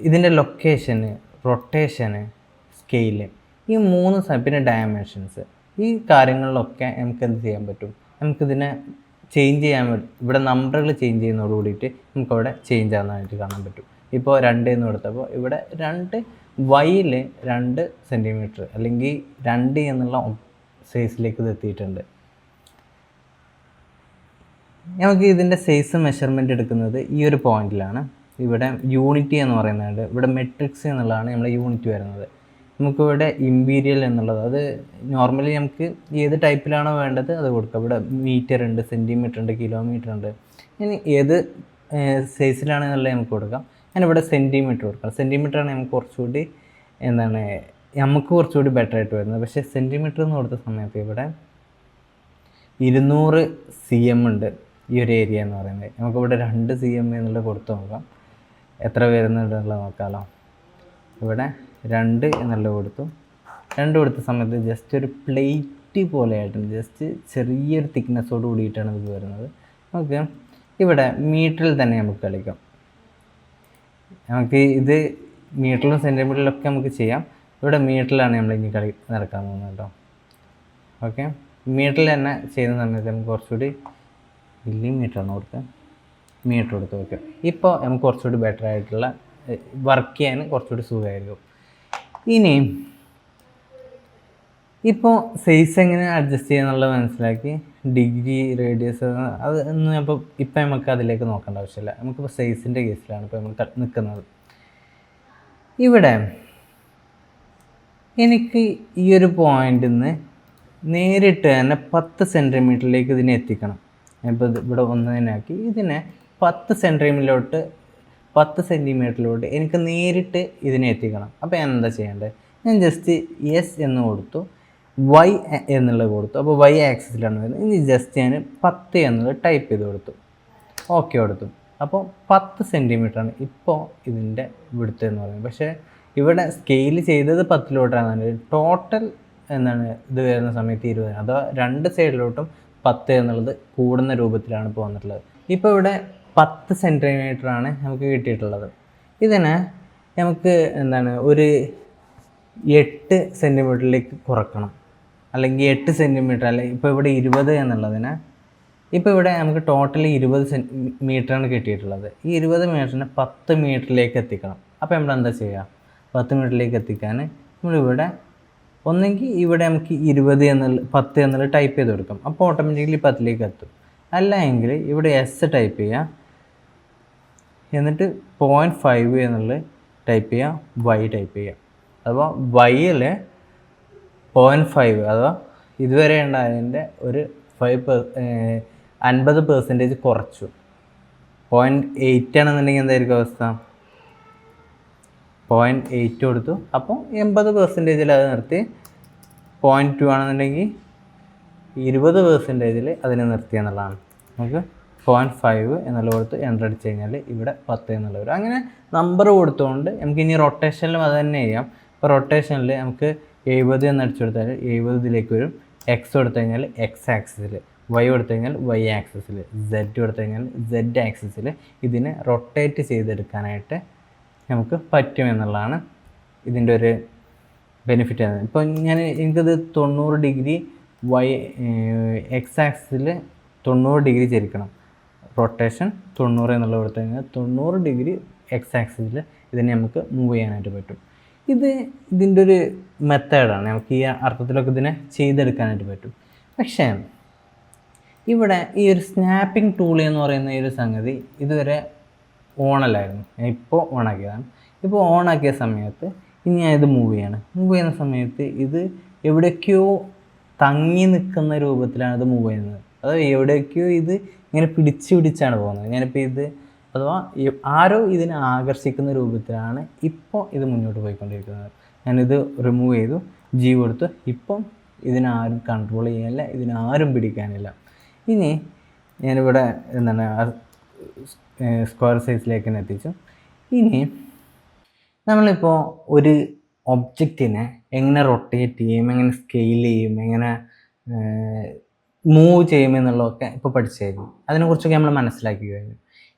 ഇതിൻ്റെ ലൊക്കേഷന്, റൊട്ടേഷന്, സ്കെയില്, ഈ മൂന്ന് പിന്നെ ഡയമെൻഷൻസ്, ഈ കാര്യങ്ങളിലൊക്കെ നമുക്ക് എന്ത് ചെയ്യാൻ പറ്റും, നമുക്കിതിനെ ചേഞ്ച് ചെയ്യാൻ പറ്റും. ഇവിടെ നമ്പറുകൾ ചേഞ്ച് ചെയ്യുന്നതോട് കൂടിയിട്ട് നമുക്കവിടെ ചേഞ്ച് ആകുന്നതായിട്ട് കാണാൻ പറ്റും. ഇപ്പോൾ 2 എന്ന് കൊടുത്തപ്പോൾ ഇവിടെ 2 വൈയിൽ 2 സെൻറ്റിമീറ്റർ അല്ലെങ്കിൽ 2 എന്നുള്ള സൈസിലേക്ക് ഇത് എത്തിയിട്ടുണ്ട്. നമുക്ക് ഇതിൻ്റെ സൈസ് മെഷർമെൻറ്റ് എടുക്കുന്നത് ഈ ഒരു പോയിന്റിലാണ്. ഇവിടെ യൂണിറ്റി എന്ന് പറയുന്നുണ്ട്, ഇവിടെ മെട്രിക്സ് എന്നുള്ളതാണ് നമ്മളെ യൂണിറ്റ് വരുന്നത്. നമുക്കിവിടെ ഇമ്പീരിയൽ എന്നുള്ളത്, അത് നോർമലി നമുക്ക് ഏത് ടൈപ്പിലാണോ വേണ്ടത് അത് കൊടുക്കുക. ഇവിടെ മീറ്റർ ഉണ്ട്, സെൻറ്റിമീറ്റർ ഉണ്ട്, കിലോമീറ്റർ ഉണ്ട്. ഇനി ഏത് സൈസിലാണെന്നുള്ളത് നമുക്ക് കൊടുക്കാം. ഞാനിവിടെ സെൻറ്റിമീറ്റർ കൊടുക്കാം. സെൻറ്റിമീറ്ററാണ് നമുക്ക് കുറച്ചുകൂടി ബെറ്റർ ആയിട്ട് വരുന്നത്. പക്ഷേ സെൻറ്റിമീറ്റർ എന്ന് കൊടുത്ത സമയത്ത് ഇവിടെ 200 cm ഉണ്ട് ഈ ഒരു ഏരിയ എന്ന് പറയുന്നത്. നമുക്കിവിടെ 2 cm എന്നുള്ളത് കൊടുത്ത് നോക്കാം, എത്ര വരുന്നുണ്ടെന്നുള്ളത് നോക്കാമല്ലോ. ഇവിടെ 2 എന്നുള്ളത് കൊടുത്തു. 2 കൊടുത്ത സമയത്ത് ജസ്റ്റ് ഒരു പ്ലേറ്റ് പോലെ ആയിട്ടുണ്ട്, ജസ്റ്റ് ചെറിയൊരു തിക്നെസ്സോട് കൂടിയിട്ടാണ് ഇത് വരുന്നത്. നമുക്ക് ഇവിടെ മീറ്ററിൽ തന്നെ നമുക്ക് കളിക്കാം. നമുക്ക് ഇത് മീറ്ററിലും സെൻറ്റിമീറ്ററിലൊക്കെ നമുക്ക് ചെയ്യാം. ഇവിടെ മീറ്ററിലാണ് നമ്മൾ ഇനി കളി നടക്കാൻ പോകുന്നത് കേട്ടോ. ഓക്കെ, മീറ്ററിൽ തന്നെ ചെയ്യുന്ന സമയത്ത് നമുക്ക് കുറച്ചുകൂടി മില്ലിമീറ്ററാണ് മീറ്റർ കൊടുത്ത് ഓക്കെ. ഇപ്പോൾ നമുക്ക് കുറച്ചുകൂടി ബെറ്റർ ആയിട്ടുള്ള വർക്ക് ചെയ്യാൻ കുറച്ചുകൂടി സുഖമായിരിക്കും. ഇനി ഇപ്പോൾ സൈസ് എങ്ങനെ അഡ്ജസ്റ്റ് ചെയ്യാന്നുള്ളത് മനസ്സിലാക്കി, ഡിഗ്രി, റേഡിയസ് അത് ഒന്നും ഇപ്പം നമുക്ക് അതിലേക്ക് നോക്കേണ്ട ആവശ്യമില്ല. നമുക്കിപ്പോൾ സൈസിൻ്റെ കേസിലാണ് ഇപ്പോൾ നമ്മൾ നിൽക്കുന്നത്. ഇവിടെ എനിക്ക് ഈ ഒരു പോയിന്റിൽ നിന്ന് നേരിട്ട് തന്നെ 10 സെൻറ്റിമീറ്ററിലേക്ക് ഇതിനെ എത്തിക്കണം. ഇപ്പോൾ ഇവിടെ ഒന്നതിനാക്കി ഇതിനെ 10 സെൻറ്റിമീറ്ററിലോട്ട് എനിക്ക് നേരിട്ട് ഇതിനെ എത്തിക്കണം. അപ്പോൾ ഞാൻ എന്താ ചെയ്യേണ്ടത്, ഞാൻ ജസ്റ്റ് എസ് എന്ന് കൊടുത്തു, വൈ എന്നുള്ളത് കൊടുത്തു. അപ്പോൾ വൈ ആക്സിസിലാണ് വരുന്നത്. ഇനി ജസ്റ്റ് ഞാൻ 10 എന്നുള്ളത് ടൈപ്പ് ചെയ്ത് കൊടുത്തു, ഓക്കെ കൊടുത്തു. അപ്പോൾ 10 സെൻറ്റിമീറ്ററാണ് ഇപ്പോൾ ഇതിൻ്റെ വിടുത്ത് എന്ന് പറയുന്നത്. പക്ഷേ ഇവിടെ സ്കെയിൽ ചെയ്തത് 10ലോട്ടാണ്. ടോട്ടൽ ഇത് വരുന്ന സമയത്ത് 20, അഥവാ 2 സൈഡിലോട്ടും 10 എന്നുള്ളത് കൂടുന്ന രൂപത്തിലാണ് ഇപ്പോൾ വന്നിട്ടുള്ളത്. ഇപ്പോൾ ഇവിടെ 10 സെൻറ്റിമീറ്ററാണ് നമുക്ക് കിട്ടിയിട്ടുള്ളത്. ഇതിനെ നമുക്ക് ഒരു 8 സെൻറ്റിമീറ്ററിലേക്ക് കുറക്കണം, അല്ലെങ്കിൽ 8 സെൻറ്റിമീറ്റർ, അല്ലെങ്കിൽ ഇപ്പോൾ ഇവിടെ 20 എന്നുള്ളതിനെ ഇപ്പോൾ ഇവിടെ നമുക്ക് ടോട്ടലി 20 മീറ്ററാണ് കിട്ടിയിട്ടുള്ളത്. ഈ 20 മീറ്ററിനെ 10 മീറ്ററിലേക്ക് എത്തിക്കണം. അപ്പോൾ നമ്മൾ എന്താ ചെയ്യുക, 10 മീറ്ററിലേക്ക് എത്തിക്കാൻ നമ്മളിവിടെ ഒന്നെങ്കിൽ ഇവിടെ നമുക്ക് 10 എന്നുള്ളത് ടൈപ്പ് ചെയ്ത് കൊടുക്കാം. അപ്പോൾ ഓട്ടോമാറ്റിക്കലി 10ലേക്ക് എത്തും. അല്ല എങ്കിൽ ഇവിടെ എസ് ടൈപ്പ് ചെയ്യുക, എന്നിട്ട് 0.5 എന്നുള്ളത് ടൈപ്പ് ചെയ്യുക, വൈ ടൈപ്പ് ചെയ്യുക. അഥവാ വൈയിൽ 0.5 അഥവാ ഇതുവരെ ഉണ്ടായതിൻ്റെ ഒരു 50% കുറച്ചു. 0.8 ആണെന്നുണ്ടെങ്കിൽ എന്തായിരിക്കും അവസ്ഥ, 0.8 കൊടുത്തു. അപ്പോൾ 80% അത് നിർത്തി 0.2 ആണെന്നുണ്ടെങ്കിൽ 20% അതിനെ നിർത്തി എന്നുള്ളതാണ്. നമുക്ക് 0.5 എന്നുള്ള കൊടുത്ത് എൻ്റർ അടിച്ച് കഴിഞ്ഞാൽ ഇവിടെ 10 എന്നുള്ള വരും. അങ്ങനെ നമ്പർ കൊടുത്തുകൊണ്ട് നമുക്ക് ഇനി റൊട്ടേഷനിലും അത് തന്നെ ചെയ്യാം. ഇപ്പോൾ റൊട്ടേഷനിൽ നമുക്ക് 70 എന്ന് അടിച്ചു കൊടുത്താൽ 70 ഇതിലേക്ക് വരും. എക്സ് കൊടുത്തു കഴിഞ്ഞാൽ എക്സ് ആക്സിസിൽ, വൈ കൊടുത്തു കഴിഞ്ഞാൽ വൈ ആക്സിസിൽ, സെഡ് കൊടുത്തു കഴിഞ്ഞാൽ സെഡ് ആക്സിസിൽ ഇതിനെ റൊട്ടേറ്റ് ചെയ്തെടുക്കാനായിട്ട് നമുക്ക് പറ്റും എന്നുള്ളതാണ് ഇതിൻ്റെ ഒരു ബെനിഫിറ്റ് ആണ്. ഇപ്പോൾ എനിക്കത് 90 ഡിഗ്രി എക്സ് ആക്സിസിൽ 90 ഡിഗ്രി ചരിക്കണം. റൊട്ടേഷൻ 90 എന്നുള്ള കൊടുത്തു കഴിഞ്ഞാൽ 90 ഡിഗ്രി എക്സ് ആക്സിസിൽ ഇതിനെ നമുക്ക് മൂവ് ചെയ്യാനായിട്ട് പറ്റും. ഇതിൻ്റെ ഒരു മെത്തേഡാണ്. നമുക്ക് ഈ അർത്ഥത്തിലൊക്കെ ഇതിനെ ചെയ്തെടുക്കാനായിട്ട് പറ്റും. പക്ഷേ ഇവിടെ ഈ ഒരു സ്നാപ്പിംഗ് ടൂൾ എന്ന് പറയുന്ന ഈ ഒരു സംഗതി ഇതുവരെ ഓണല്ലായിരുന്നു. ഞാൻ ഇപ്പോൾ ഓണാക്കിയതാണ്. ഇപ്പോൾ ഓണാക്കിയ സമയത്ത് ഇനി ഞാൻ ഇത് മൂവ് ചെയ്യുന്ന സമയത്ത് ഇത് എവിടേക്കോ തങ്ങി നിൽക്കുന്ന രൂപത്തിലാണ് ഇത് മൂവ് ചെയ്യുന്നത്. അതായത് എവിടേക്കോ ഇത് ഇങ്ങനെ പിടിച്ചാണ് പോകുന്നത്. ഞാനിപ്പോൾ ഇത് അഥവാ ആരോ ഇതിനെ ആകർഷിക്കുന്ന രൂപത്തിലാണ് ഇപ്പോൾ ഇത് മുന്നോട്ട് പോയിക്കൊണ്ടിരിക്കുന്നത്. ഞാനിത് റിമൂവ് ചെയ്തു, ജി കൊടുത്തു. ഇപ്പം ഇതിനാരും കൺട്രോൾ ചെയ്യാനില്ല, ഇതിനാരും പിടിക്കാനില്ല. ഇനി ഞാനിവിടെ സ്ക്വയർ സൈസിലേക്ക് തന്നെ എത്തിച്ചു. ഇനി നമ്മളിപ്പോൾ ഒരു ഒബ്ജക്റ്റിനെ എങ്ങനെ റൊട്ടേറ്റ് ചെയ്യും, എങ്ങനെ സ്കെയിൽ ചെയ്യും, എങ്ങനെ മൂവ് ചെയ്യുമെന്നുള്ളതൊക്കെ ഇപ്പോൾ പഠിച്ചു കഴിഞ്ഞു. അതിനെക്കുറിച്ചൊക്കെ നമ്മൾ മനസ്സിലാക്കി കഴിഞ്ഞു.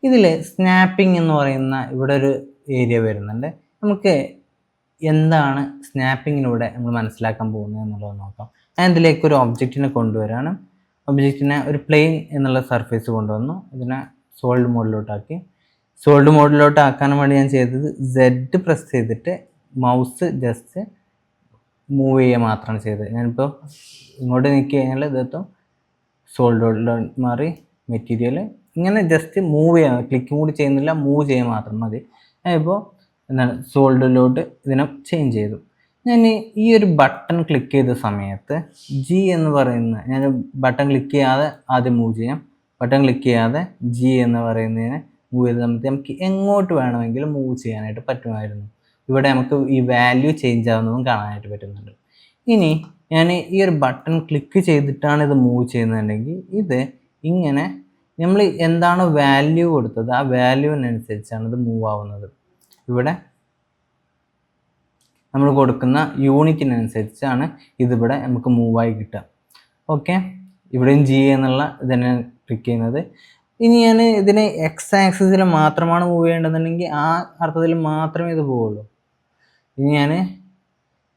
ഇതിൽ സ്നാപ്പിംഗ് എന്ന് പറയുന്ന ഇവിടെ ഒരു ഏരിയ വരുന്നുണ്ട്. നമുക്ക് എന്താണ് സ്നാപ്പിങ്ങിലൂടെ നമ്മൾ മനസ്സിലാക്കാൻ പോകുന്നത് എന്നുള്ളത് നോക്കാം. ഞാൻ ഇതിലേക്ക് ഒരു ഒബ്ജക്റ്റിനെ കൊണ്ടുവരാണ്. ഒബ്ജക്റ്റിനെ ഒരു പ്ലെയിൻ എന്നുള്ള സർഫേസ് കൊണ്ടുവന്നു. ഇതിനെ സോൾഡ് മോഡിലോട്ടാക്കി. സോൾഡ് മോഡിലോട്ട് ആക്കാൻ വേണ്ടി ഞാൻ ചെയ്തത് സെഡ് പ്രസ് ചെയ്തിട്ട് മൗസ് ജസ്റ്റ് മൂവ് ചെയ്യുക മാത്രമാണ് ചെയ്തത്. ഞാനിപ്പോൾ ഇങ്ങോട്ട് നീക്കി കഴിഞ്ഞാൽ ഇതെത്തും. സോൾഡ് മോഡിലോട്ട് മാറി മെറ്റീരിയൽ ഇങ്ങനെ ജസ്റ്റ് മൂവ് ചെയ്യാം. ക്ലിക്കും കൂടി ചെയ്യുന്നില്ല, മൂവ് ചെയ്യാൻ മാത്രം മതി. ഞാനിപ്പോൾ സോൾഡിലോട്ട് ഇതിനെ ചേഞ്ച് ചെയ്തു. ഞാൻ ഈ ഒരു ബട്ടൺ ക്ലിക്ക് ചെയ്ത സമയത്ത് ജി എന്ന് പറയുന്ന ഞാൻ ബട്ടൺ ക്ലിക്ക് ചെയ്യാതെ ആദ്യം മൂവ് ചെയ്യാം. ബട്ടൺ ക്ലിക്ക് ചെയ്യാതെ ജി എന്ന് പറയുന്നതിനെ മൂവ് ചെയ്ത സമയത്ത് നമുക്ക് എങ്ങോട്ട് വേണമെങ്കിലും മൂവ് ചെയ്യാനായിട്ട് പറ്റുമായിരുന്നു. ഇവിടെ നമുക്ക് ഈ വാല്യൂ ചേഞ്ച് ആവുന്നതും കാണാനായിട്ട് പറ്റുന്നുണ്ട്. ഇനി ഞാൻ ഈ ഒരു ബട്ടൺ ക്ലിക്ക് ചെയ്തിട്ടാണ് ഇത് മൂവ് ചെയ്യുന്നതെങ്കിൽ ഇത് ഇങ്ങനെ നമ്മൾ എന്താണ് വാല്യൂ കൊടുത്തത് ആ വാല്യൂവിനനുസരിച്ചാണ് ഇത് മൂവ് ആവുന്നത്. ഇവിടെ നമ്മൾ കൊടുക്കുന്ന യൂണിറ്റിനനുസരിച്ചാണ് ഇതിവിടെ നമുക്ക് മൂവായി കിട്ടുക. ഓക്കെ, ഇവിടെയും ജി എന്നുള്ള ഇതിനെ ക്ലിക്ക് ചെയ്യുന്നത്. ഇനി ഞാൻ ഇതിനെ എക്സ് ആക്സിസിൽ മാത്രമാണ് മൂവ് ചെയ്യേണ്ടതെന്നുണ്ടെങ്കിൽ ആ അർത്ഥത്തിൽ മാത്രമേ ഇത് പോവുള്ളൂ. ഇനി ഞാൻ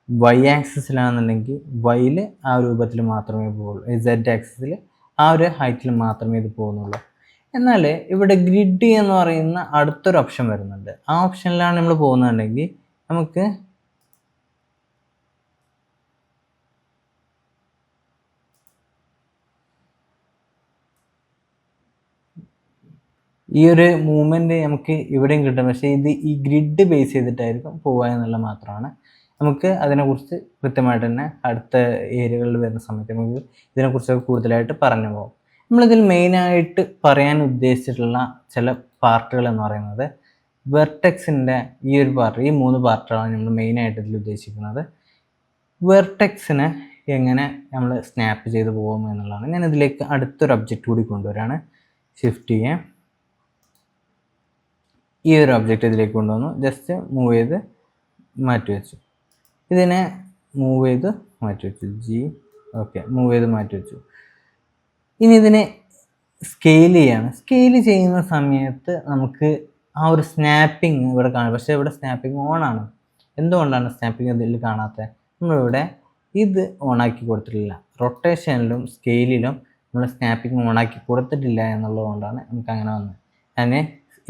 വൈ ആക്സിസിലാണെന്നുണ്ടെങ്കിൽ വൈയിൽ ആ രൂപത്തിൽ മാത്രമേ പോവുള്ളൂ. സെഡ് ആക്സിസിൽ ആ ഒരു ഹൈറ്റിൽ മാത്രമേ ഇത് പോകുന്നുള്ളൂ. എന്നാൽ ഇവിടെ ഗ്രിഡ് എന്ന് പറയുന്ന അടുത്തൊരു ഓപ്ഷൻ വരുന്നുണ്ട്. ആ ഓപ്ഷനിലാണ് നമ്മൾ പോകുന്നുണ്ടെങ്കിൽ നമുക്ക് ഈ ഒരു മൂവ്മെൻറ്റ് നമുക്ക് ഇവിടെയും കിട്ടും. പക്ഷേ ഇത് ഈ ഗ്രിഡ് ബേസ് ചെയ്തിട്ടായിരിക്കും പോവുക എന്നുള്ള മാത്രമാണ്. നമുക്ക് അതിനെക്കുറിച്ച് കൃത്യമായിട്ട് തന്നെ അടുത്ത ഏരിയകളിൽ വരുന്ന സമയത്ത് നമുക്ക് ഇതിനെക്കുറിച്ചൊക്കെ കൂടുതലായിട്ട് പറഞ്ഞു പോകും. നമ്മളിതിൽ മെയിനായിട്ട് പറയാൻ ഉദ്ദേശിച്ചിട്ടുള്ള ചില പാർട്ടുകൾ എന്ന് പറയുന്നത് വെർട്ടെക്സിൻ്റെ ഈ ഒരു പാർട്ട്, ഈ 3 പാർട്ടുകളാണ് നമ്മൾ മെയിനായിട്ട് ഇതിൽ ഉദ്ദേശിക്കുന്നത്. വെർട്ടെക്സിനെ എങ്ങനെ നമ്മൾ സ്നാപ്പ് ചെയ്ത് പോകും എന്നുള്ളതാണ്. ഞാൻ ഇതിലേക്ക് അടുത്തൊരു ഒബ്ജക്റ്റ് കൂടി കൊണ്ടുവരാണ്. ഷിഫ്റ്റ് ചെയ്യാം. ഈ ഒരു ഒബ്ജക്റ്റ് ഇതിലേക്ക് കൊണ്ടുവന്നു. ജസ്റ്റ് മൂവ് ചെയ്ത് മാറ്റി വെച്ചു. ഇതിനെ മൂവ് ചെയ്ത് മാറ്റി വെച്ചു. ജി ഓക്കെ, മൂവ് ചെയ്ത് മാറ്റി വെച്ചു. ഇനി ഇതിനെ സ്കെയിൽ ചെയ്യാണ്. സ്കെയിൽ ചെയ്യുന്ന സമയത്ത് നമുക്ക് ആ ഒരു സ്നാപ്പിങ് ഇവിടെ കാണാം. പക്ഷേ ഇവിടെ സ്നാപ്പിങ് ഓണാണ്. എന്തുകൊണ്ടാണ് സ്നാപ്പിങ് ഇതിൽ കാണാത്തത്? നമ്മളിവിടെ ഇത് ഓണാക്കി കൊടുത്തിട്ടില്ല. റൊട്ടേഷനിലും സ്കെയിലിലും നമ്മൾ സ്നാപ്പിങ് ഓണാക്കി കൊടുത്തിട്ടില്ല എന്നുള്ളത് കൊണ്ടാണ് നമുക്ക് അങ്ങനെ വന്നത്. ഞാൻ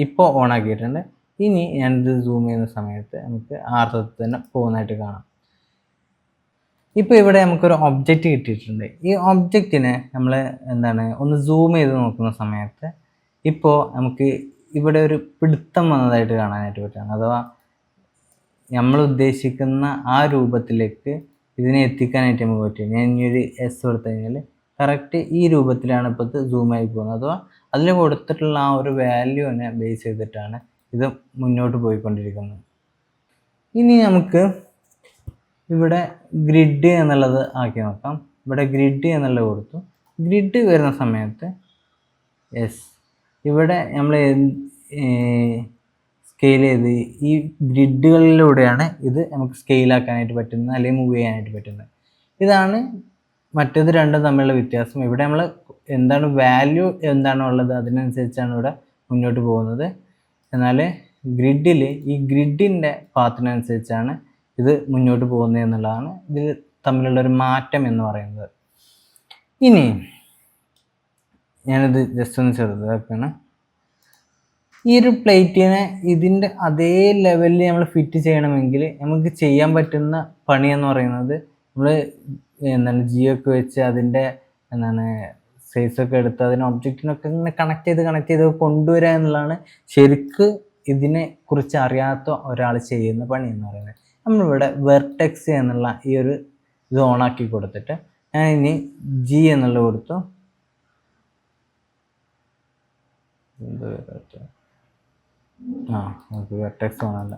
ഇപ്പോൾ ഓണാക്കിയിട്ടുണ്ട്. ഇനി ഞാനിത് സൂം ചെയ്യുന്ന സമയത്ത് നമുക്ക് ആ അർത്ഥത്തിൽ തന്നെ പോകുന്നതായിട്ട് കാണാം. ഇപ്പോൾ ഇവിടെ നമുക്കൊരു ഒബ്ജക്റ്റ് കിട്ടിയിട്ടുണ്ട്. ഈ ഒബ്ജക്റ്റിനെ നമ്മൾ ഒന്ന് സൂം ചെയ്ത് നോക്കുന്ന സമയത്ത് ഇപ്പോൾ നമുക്ക് ഇവിടെ ഒരു പിടുത്തം വന്നതായിട്ട് കാണാനായിട്ട് പറ്റുകയാണ്. അഥവാ നമ്മൾ ഉദ്ദേശിക്കുന്ന ആ രൂപത്തിലേക്ക് ഇതിനെ എത്തിക്കാനായിട്ട് നമുക്ക് പറ്റും. ഞാൻ ഇനി ഒരു എസ് കൊടുത്തു കഴിഞ്ഞാൽ കറക്റ്റ് ഈ രൂപത്തിലാണ് ഇപ്പോൾ സൂമായി പോകുന്നത്. അഥവാ അതിൽ കൊടുത്തിട്ടുള്ള ആ ഒരു വാല്യൂവിനെ ബേസ് ചെയ്തിട്ടാണ് ഇത് മുന്നോട്ട് പോയിക്കൊണ്ടിരിക്കുന്നത്. ഇനി നമുക്ക് ഇവിടെ ഗ്രിഡ് എന്നുള്ളത് ആക്കി നോക്കാം. ഇവിടെ ഗ്രിഡ് എന്നുള്ളത് കൊടുത്തു. ഗ്രിഡ് വരുന്ന സമയത്ത് യെസ്, ഇവിടെ നമ്മൾ സ്കെയിൽ ചെയ്ത് ഈ ഗ്രിഡുകളിലൂടെയാണ് ഇത് നമുക്ക് സ്കെയിലാക്കാനായിട്ട് പറ്റുന്നത് അല്ലെങ്കിൽ മൂവ് ചെയ്യാനായിട്ട് പറ്റുന്നത്. ഇതാണ് മറ്റേത് രണ്ടും തമ്മിലുള്ള വ്യത്യാസം. ഇവിടെ നമ്മൾ എന്താണ് വാല്യൂ എന്താണോ ഉള്ളത് അതിനനുസരിച്ചാണ് ഇവിടെ മുന്നോട്ട് പോകുന്നത്. എന്നാൽ ഗ്രിഡിൽ ഈ ഗ്രിഡിൻ്റെ പാത്തിനനുസരിച്ചാണ് ഇത് മുന്നോട്ട് പോകുന്നത് എന്നുള്ളതാണ് ഇതിൽ തമ്മിലുള്ളൊരു മാറ്റം എന്ന് പറയുന്നത്. ഇനി ഞാനിത് ജസ്റ്റ് ഒന്ന് ചെറുതാക്കാണ്. ഈ ഒരു പ്ലേറ്റിനെ ഇതിൻ്റെ അതേ ലെവലിൽ നമ്മൾ ഫിറ്റ് ചെയ്യണമെങ്കിൽ നമുക്ക് ചെയ്യാൻ പറ്റുന്ന പണി എന്ന് പറയുന്നത് നമ്മൾ എന്താണ് ജിയൊക്കെ വെച്ച് അതിൻ്റെ എന്താണ് സൈസൊക്കെ എടുത്ത് അതിന് ഒബ്ജക്റ്റിനൊക്കെ ഇങ്ങനെ കണക്ട് ചെയ്ത് കൊണ്ടുവരിക എന്നുള്ളതാണ് ശരിക്ക് ഇതിനെ കുറിച്ച് അറിയാത്ത ഒരാൾ ചെയ്യുന്ന പണി എന്ന് പറയുന്നത്. നമ്മളിവിടെ വെർട്ടെക്സ് എന്നുള്ള ഈ ഒരു ഇത് ഓണാക്കി കൊടുത്തിട്ട് ഞാൻ ഇനി ജി എന്നുള്ളത് കൊടുത്തു. നമുക്ക് വെർട്ടെക്സ് ഓണല്ല.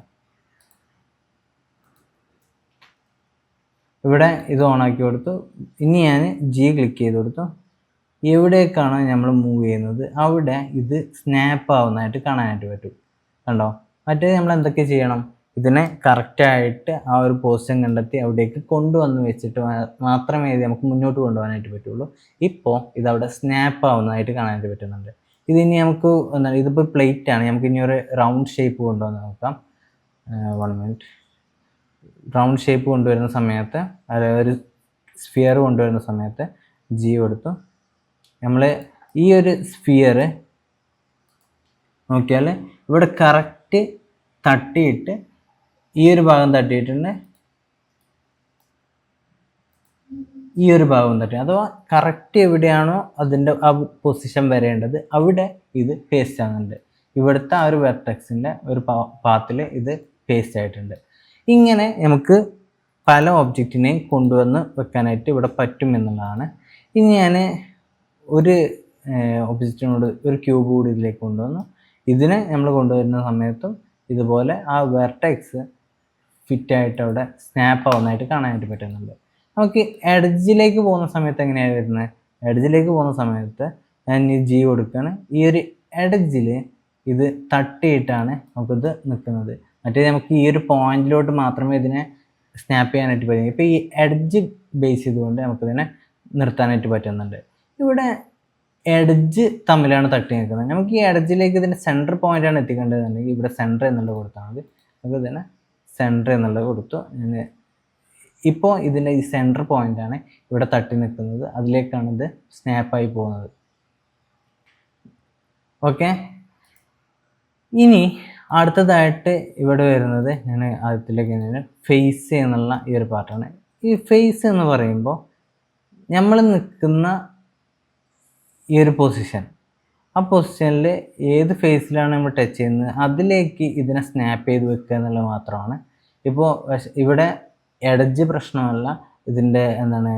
ഇവിടെ ഇത് ഓണാക്കി കൊടുത്തു. ഇനി ഞാൻ ജി ക്ലിക്ക് ചെയ്ത് കൊടുത്തു. എവിടേക്കാണ് നമ്മൾ മൂവ് ചെയ്യുന്നത് അവിടെ ഇത് സ്നാപ്പ് ആവുന്നതായിട്ട് കാണാനായിട്ട് പറ്റും. കണ്ടോ? മറ്റേ നമ്മൾ എന്തൊക്കെ ചെയ്യണം, ഇതിനെ കറക്റ്റായിട്ട് ആ ഒരു പൊസിഷൻ കണ്ടെത്തി അവിടേക്ക് കൊണ്ടുവന്ന് വെച്ചിട്ട് മാത്രമേ ഇത് നമുക്ക് മുന്നോട്ട് കൊണ്ടുപോകാനായിട്ട് പറ്റുള്ളൂ. ഇപ്പോൾ ഇതവിടെ സ്നാപ്പ് ആവുന്നതായിട്ട് കാണാനായിട്ട് പറ്റുന്നുണ്ട്. ഇതിനി നമുക്ക് എന്താണ്, ഇതിപ്പോൾ പ്ലേറ്റ് ആണ്, നമുക്ക് ഇനി ഒരു റൗണ്ട് ഷേപ്പ് കൊണ്ടുവന്ന് നോക്കാം. 1 മിനിറ്റ്. റൗണ്ട് ഷേപ്പ് കൊണ്ടുവരുന്ന സമയത്ത് അതായത് ഒരു സ്ഫിയർ കൊണ്ടുവരുന്ന സമയത്ത് ജി കൊടുത്തു. നമ്മൾ ഈ ഒരു സ്ഫിയർ നോക്കിയാൽ ഇവിടെ കറക്റ്റ് തട്ടിയിട്ട് ഈ ഒരു ഭാഗം തട്ടിയിട്ടുണ്ട്, ഈ ഒരു ഭാഗം തട്ടി, അഥവാ കറക്റ്റ് എവിടെയാണോ അതിൻ്റെ ആ പൊസിഷൻ വരേണ്ടത് അവിടെ ഇത് പേസ്റ്റ് ആകുന്നുണ്ട്. ഇവിടുത്തെ ആ ഒരു വെർട്ടെക്സിൻ്റെ ഒരു പാത്തിൽ ഇത് പേസ്റ്റ് ആയിട്ടുണ്ട്. ഇങ്ങനെ നമുക്ക് പല ഒബ്ജക്റ്റിനെയും കൊണ്ടുവന്ന് വെക്കാനായിട്ട് ഇവിടെ പറ്റും എന്നുള്ളതാണ്. ഇനി ഞാൻ ഒരു ഒബ്ജക്റ്റിനോട് ഒരു ക്യൂബ് കൂടി ഇതിലേക്ക് കൊണ്ടുവന്നു. ഇതിനെ നമ്മൾ കൊണ്ടുവരുന്ന സമയത്തും ഇതുപോലെ ആ വെർട്ടെക്സ് ഫിറ്റായിട്ട് അവിടെ സ്നാപ്പ് ആവുന്നതായിട്ട് കാണാനായിട്ട് പറ്റുന്നുണ്ട്. നമുക്ക് എഡ്ജിലേക്ക് പോകുന്ന സമയത്ത് എങ്ങനെയാണ് വരുന്നത്? എഡ്ജിലേക്ക് പോകുന്ന സമയത്ത് ഞാൻ ഈ ജി കൊടുക്കുകയാണ്. ഈ ഒരു എഡ്ജിൽ ഇത് തട്ടിയിട്ടാണ് നമുക്കിത് നിൽക്കുന്നത്. മറ്റേ നമുക്ക് ഈ ഒരു പോയിന്റിലോട്ട് മാത്രമേ ഇതിനെ സ്നാപ്പ് ചെയ്യാനായിട്ട് പറ്റും. ഇപ്പോൾ ഈ എഡ്ജ് ബേസ് ചെയ്തുകൊണ്ട് നമുക്കിതിനെ നിർത്താനായിട്ട് പറ്റുന്നുണ്ട്. ഇവിടെ എഡ്ജ് തമ്മിലാണ് തട്ടി നിൽക്കുന്നത്. നമുക്ക് ഈ എഡ്ജിലേക്ക് ഇതിൻ്റെ സെൻറ്റർ പോയിൻ്റാണ് എത്തിക്കേണ്ടതെന്നുണ്ടെങ്കിൽ ഇവിടെ സെൻറ്റർ എന്നുള്ളത് കൊടുത്താൽ മതി. നമുക്ക് ഇതിനെ സെൻറ്റർ എന്നുള്ളത് കൊടുത്തു. ഇപ്പോൾ ഇതിൻ്റെ ഈ സെൻറ്റർ പോയിൻ്റാണ് ഇവിടെ തട്ടി നിൽക്കുന്നത്, അതിലേക്കാണ് ഇത് സ്നാപ്പായി പോകുന്നത്. ഓക്കെ, ഇനി അടുത്തതായിട്ട് ഇവിടെ വരുന്നത് ഞാൻ ആദ്യത്തിലേക്ക് ഫേസ് എന്നുള്ള ഈ ഒരു പാർട്ടാണ്. ഈ ഫേസ് എന്ന് പറയുമ്പോൾ നമ്മൾ നിൽക്കുന്ന ഈ ഒരു പൊസിഷൻ, ആ പൊസിഷനിൽ ഏത് ഫേസിലാണ് നമ്മൾ ടച്ച് ചെയ്യുന്നത് അതിലേക്ക് ഇതിനെ സ്നാപ്പ് ചെയ്ത് വെക്കുക എന്നുള്ളത് മാത്രമാണ്. ഇപ്പോൾ ഇവിടെ എഡ്ജ് പ്രശ്നമല്ല, ഇതിൻ്റെ എന്താണ്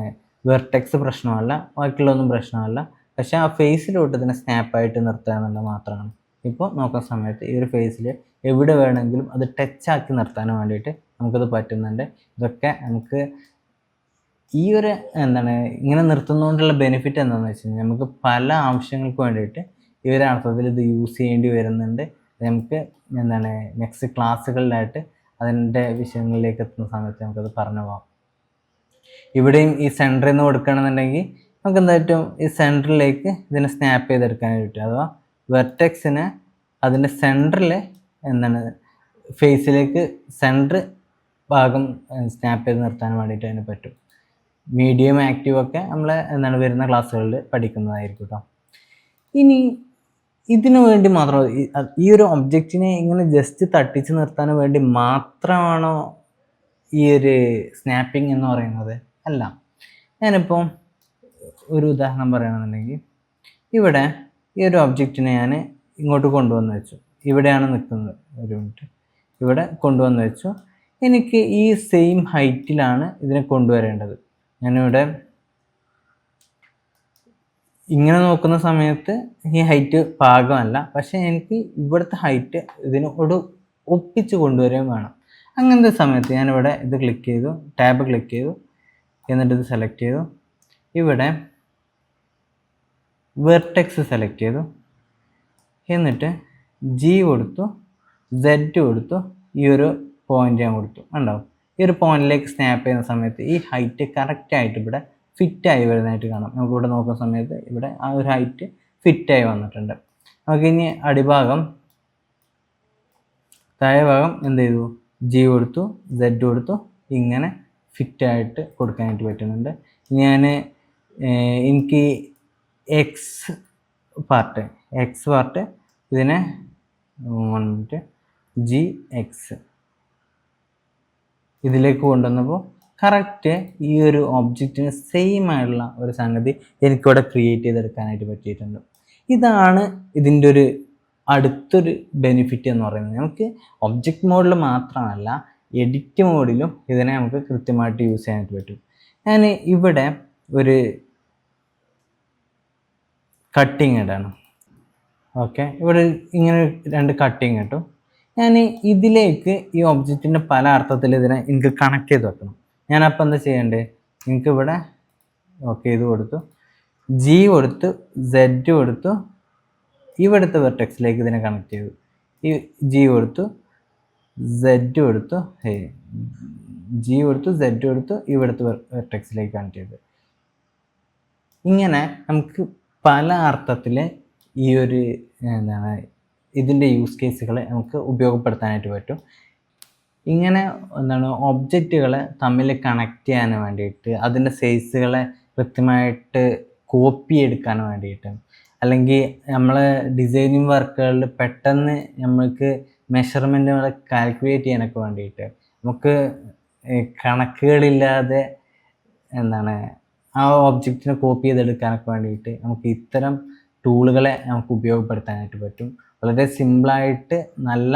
വെർട്ടെക്സ് പ്രശ്നമല്ല, ബാക്കിയുള്ളതൊന്നും പ്രശ്നമല്ല. പക്ഷേ ആ ഫേസിലോട്ട് ഇതിനെ സ്നാപ്പായിട്ട് നിർത്തുക എന്നുള്ളത് മാത്രമാണ്. ഇപ്പോൾ നോക്കുന്ന സമയത്ത് ഈ ഒരു ഫേസിൽ എവിടെ വേണമെങ്കിലും അത് ടച്ചാക്കി നിർത്താൻ വേണ്ടിയിട്ട് നമുക്കത് പറ്റുന്നുണ്ട്. ഇതൊക്കെ നമുക്ക് ഈ ഒരു എന്താണ് ഇങ്ങനെ നിർത്തുന്നതുകൊണ്ടുള്ള ബെനിഫിറ്റ് എന്താണെന്ന് വെച്ച് കഴിഞ്ഞാൽ നമുക്ക് പല ആവശ്യങ്ങൾക്ക് വേണ്ടിയിട്ട് ഈ ഒരു അർത്ഥത്തിൽ ഇത് യൂസ് ചെയ്യേണ്ടി വരുന്നുണ്ട്. നമുക്ക് എന്താണ് നെക്സ്റ്റ് ക്ലാസ്സുകളിലായിട്ട് അതിൻ്റെ വിഷയങ്ങളിലേക്ക് എത്തുന്ന സമയത്ത് നമുക്കത് പറഞ്ഞു പോകാം. ഇവിടെയും ഈ സെൻറ്ററിൽ നിന്ന് കൊടുക്കുകയാണെന്നുണ്ടെങ്കിൽ നമുക്ക് എന്തായിട്ടും ഈ സെൻറ്ററിലേക്ക് ഇതിനെ സ്നാപ്പ് ചെയ്തെടുക്കാനായിട്ട് പറ്റും. അഥവാ വെർട്ടെക്സിനെ അതിൻ്റെ സെൻറ്ററിൽ എന്താണ് ഫേസിലേക്ക് സെൻറ്റർ ഭാഗം സ്നാപ്പ് ചെയ്ത് നിർത്താൻ വേണ്ടിയിട്ട് അതിന് പറ്റും. മീഡിയം ആക്റ്റീവ് ഒക്കെ നമ്മൾ എന്താണ് വരുന്ന ക്ലാസ്സുകളിൽ പഠിക്കുന്നതായിരിക്കും കേട്ടോ. ഇനി ഇതിനു വേണ്ടി മാത്രം ഈ ഒരു ഒബ്ജക്റ്റിനെ ഇങ്ങനെ ജസ്റ്റ് തട്ടിച്ച് നിർത്താൻ വേണ്ടി മാത്രമാണോ ഈ ഒരു സ്നാപ്പിംഗ് എന്ന് പറയുന്നത്? അല്ല. ഞാനിപ്പോൾ ഒരു ഉദാഹരണം പറയുകയാണെന്നുണ്ടെങ്കിൽ ഇവിടെ ഈ ഒരു ഒബ്ജക്റ്റിനെ ഞാൻ ഇങ്ങോട്ട് കൊണ്ടുവന്ന് വെച്ചു. ഇവിടെയാണ് നിൽക്കുന്നത്. ഒരു മിനിറ്റ്. ഇവിടെ കൊണ്ടുവന്ന് വെച്ചു. എനിക്ക് ഈ സെയിം ഹൈറ്റിലാണ് ഇതിനെ കൊണ്ടുവരേണ്ടത്. ഞാനിവിടെ ഇങ്ങനെ നോക്കുന്ന സമയത്ത് ഈ ഹൈറ്റ് പാകമല്ല, പക്ഷേ എനിക്ക് ഇവിടുത്തെ ഹൈറ്റ് ഇതിനോട് ഒപ്പിച്ച് കൊണ്ടുവരികയും വേണം. അങ്ങനത്തെ സമയത്ത് ഞാനിവിടെ ഇത് ക്ലിക്ക് ചെയ്തു, ടാബ് ക്ലിക്ക് ചെയ്തു, എന്നിട്ട് ഇത് സെലക്ട് ചെയ്തു, ഇവിടെ വെർട്ടെക്സ് സെലക്ട് ചെയ്തു, എന്നിട്ട് ജി കൊടുത്തു, സെഡ് കൊടുത്തു, ഈ ഒരു പോയിന്റ് ഞാൻ കൊടുത്തു. ഉണ്ടാവും ഈ ഒരു പോയിന്റിലേക്ക് സ്നാപ്പ് ചെയ്യുന്ന സമയത്ത് ഈ ഹൈറ്റ് കറക്റ്റായിട്ട് ഇവിടെ ഫിറ്റായി വരുന്നതായിട്ട് കാണാം. നമുക്കിവിടെ നോക്കുന്ന സമയത്ത് ഇവിടെ ആ ഒരു ഹൈറ്റ് ഫിറ്റായി വന്നിട്ടുണ്ട്. നമുക്ക് ഇനി അടിഭാഗം താഴെ ഭാഗം എന്ത് ചെയ്തു, ജി കൊടുത്തു, സെഡ് കൊടുത്തു, ഇങ്ങനെ ഫിറ്റായിട്ട് കൊടുക്കാനായിട്ട് പറ്റുന്നുണ്ട്. ഞാൻ എനിക്ക് എക്സ് പാർട്ട് ഇതിനെ വന്നിട്ട് ജി എക്സ് ഇതിലേക്ക് കൊണ്ടുവന്നപ്പോൾ കറക്റ്റ് ഈ ഒരു ഒബ്ജക്റ്റിന് സെയിം ആയിട്ടുള്ള ഒരു സംഗതി എനിക്കിവിടെ ക്രിയേറ്റ് ചെയ്തെടുക്കാനായിട്ട് പറ്റിയിട്ടുണ്ട്. ഇതാണ് ഇതിൻ്റെ ഒരു അടുത്തൊരു ബെനിഫിറ്റ് എന്ന് പറയുന്നത്. നമുക്ക് ഒബ്ജക്റ്റ് മോഡിൽ മാത്രമല്ല, എഡിറ്റ് മോഡിലും ഇതിനെ നമുക്ക് കൃത്യമായിട്ട് യൂസ് ചെയ്യാനായിട്ട് പറ്റും. ഞാൻ ഇവിടെ ഒരു കട്ടിങ് ഇടാണ്. ഓക്കെ, ഇവിടെ ഇങ്ങനെ 2 കട്ടിങ് കിട്ടും. ഞാൻ ഇതിലേക്ക് ഈ ഒബ്ജക്റ്റിൻ്റെ പല അർത്ഥത്തിൽ ഇതിനെ എനിക്ക് കണക്ട് ചെയ്ത് വെക്കണം. ഞാനപ്പോൾ എന്താ ചെയ്യേണ്ടത്, എനിക്ക് ഇവിടെ ഓക്കെ ഇത് കൊടുത്തു, ജി കൊടുത്തു, സെഡ് കൊടുത്തു, ഇവിടുത്തെ വെർട്ടെക്സിലേക്ക് ഇതിനെ കണക്ട് ചെയ്തു, ഈ ജി കൊടുത്തു, സെഡ് കൊടുത്തു, ജി കൊടുത്തു, സെഡ് കൊടുത്തു, ഇവിടുത്തെ വെർട്ടെക്സിലേക്ക് കണക്ട് ചെയ്തു. ഇങ്ങനെ നമുക്ക് പല അർത്ഥത്തിൽ ഈ ഒരു എന്താണ് ഇതിൻ്റെ യൂസ് കേസുകളെ നമുക്ക് ഉപയോഗപ്പെടുത്താനായിട്ട് പറ്റും. ഇങ്ങനെ എന്താണ് ഒബ്ജക്റ്റുകളെ തമ്മിൽ കണക്ട് ചെയ്യാൻ വേണ്ടിയിട്ട്, അതിൻ്റെ സൈസുകളെ കൃത്യമായിട്ട് കോപ്പി എടുക്കാൻ വേണ്ടിയിട്ട്, അല്ലെങ്കിൽ നമ്മൾ ഡിസൈനിങ് വർക്കുകളിൽ പെട്ടെന്ന് നമ്മൾക്ക് മെഷർമെൻറ്റുകളെ കാൽക്കുലേറ്റ് ചെയ്യാനൊക്കെ വേണ്ടിയിട്ട്, നമുക്ക് കണക്കുകളില്ലാതെ എന്താണ് ആ ഒബ്ജക്റ്റിനെ കോപ്പി ചെയ്തെടുക്കാനൊക്കെ വേണ്ടിയിട്ട് നമുക്ക് ഇത്തരം ടൂളുകളെ നമുക്ക് ഉപയോഗപ്പെടുത്താനായിട്ട് പറ്റും. വളരെ സിമ്പിളായിട്ട് നല്ല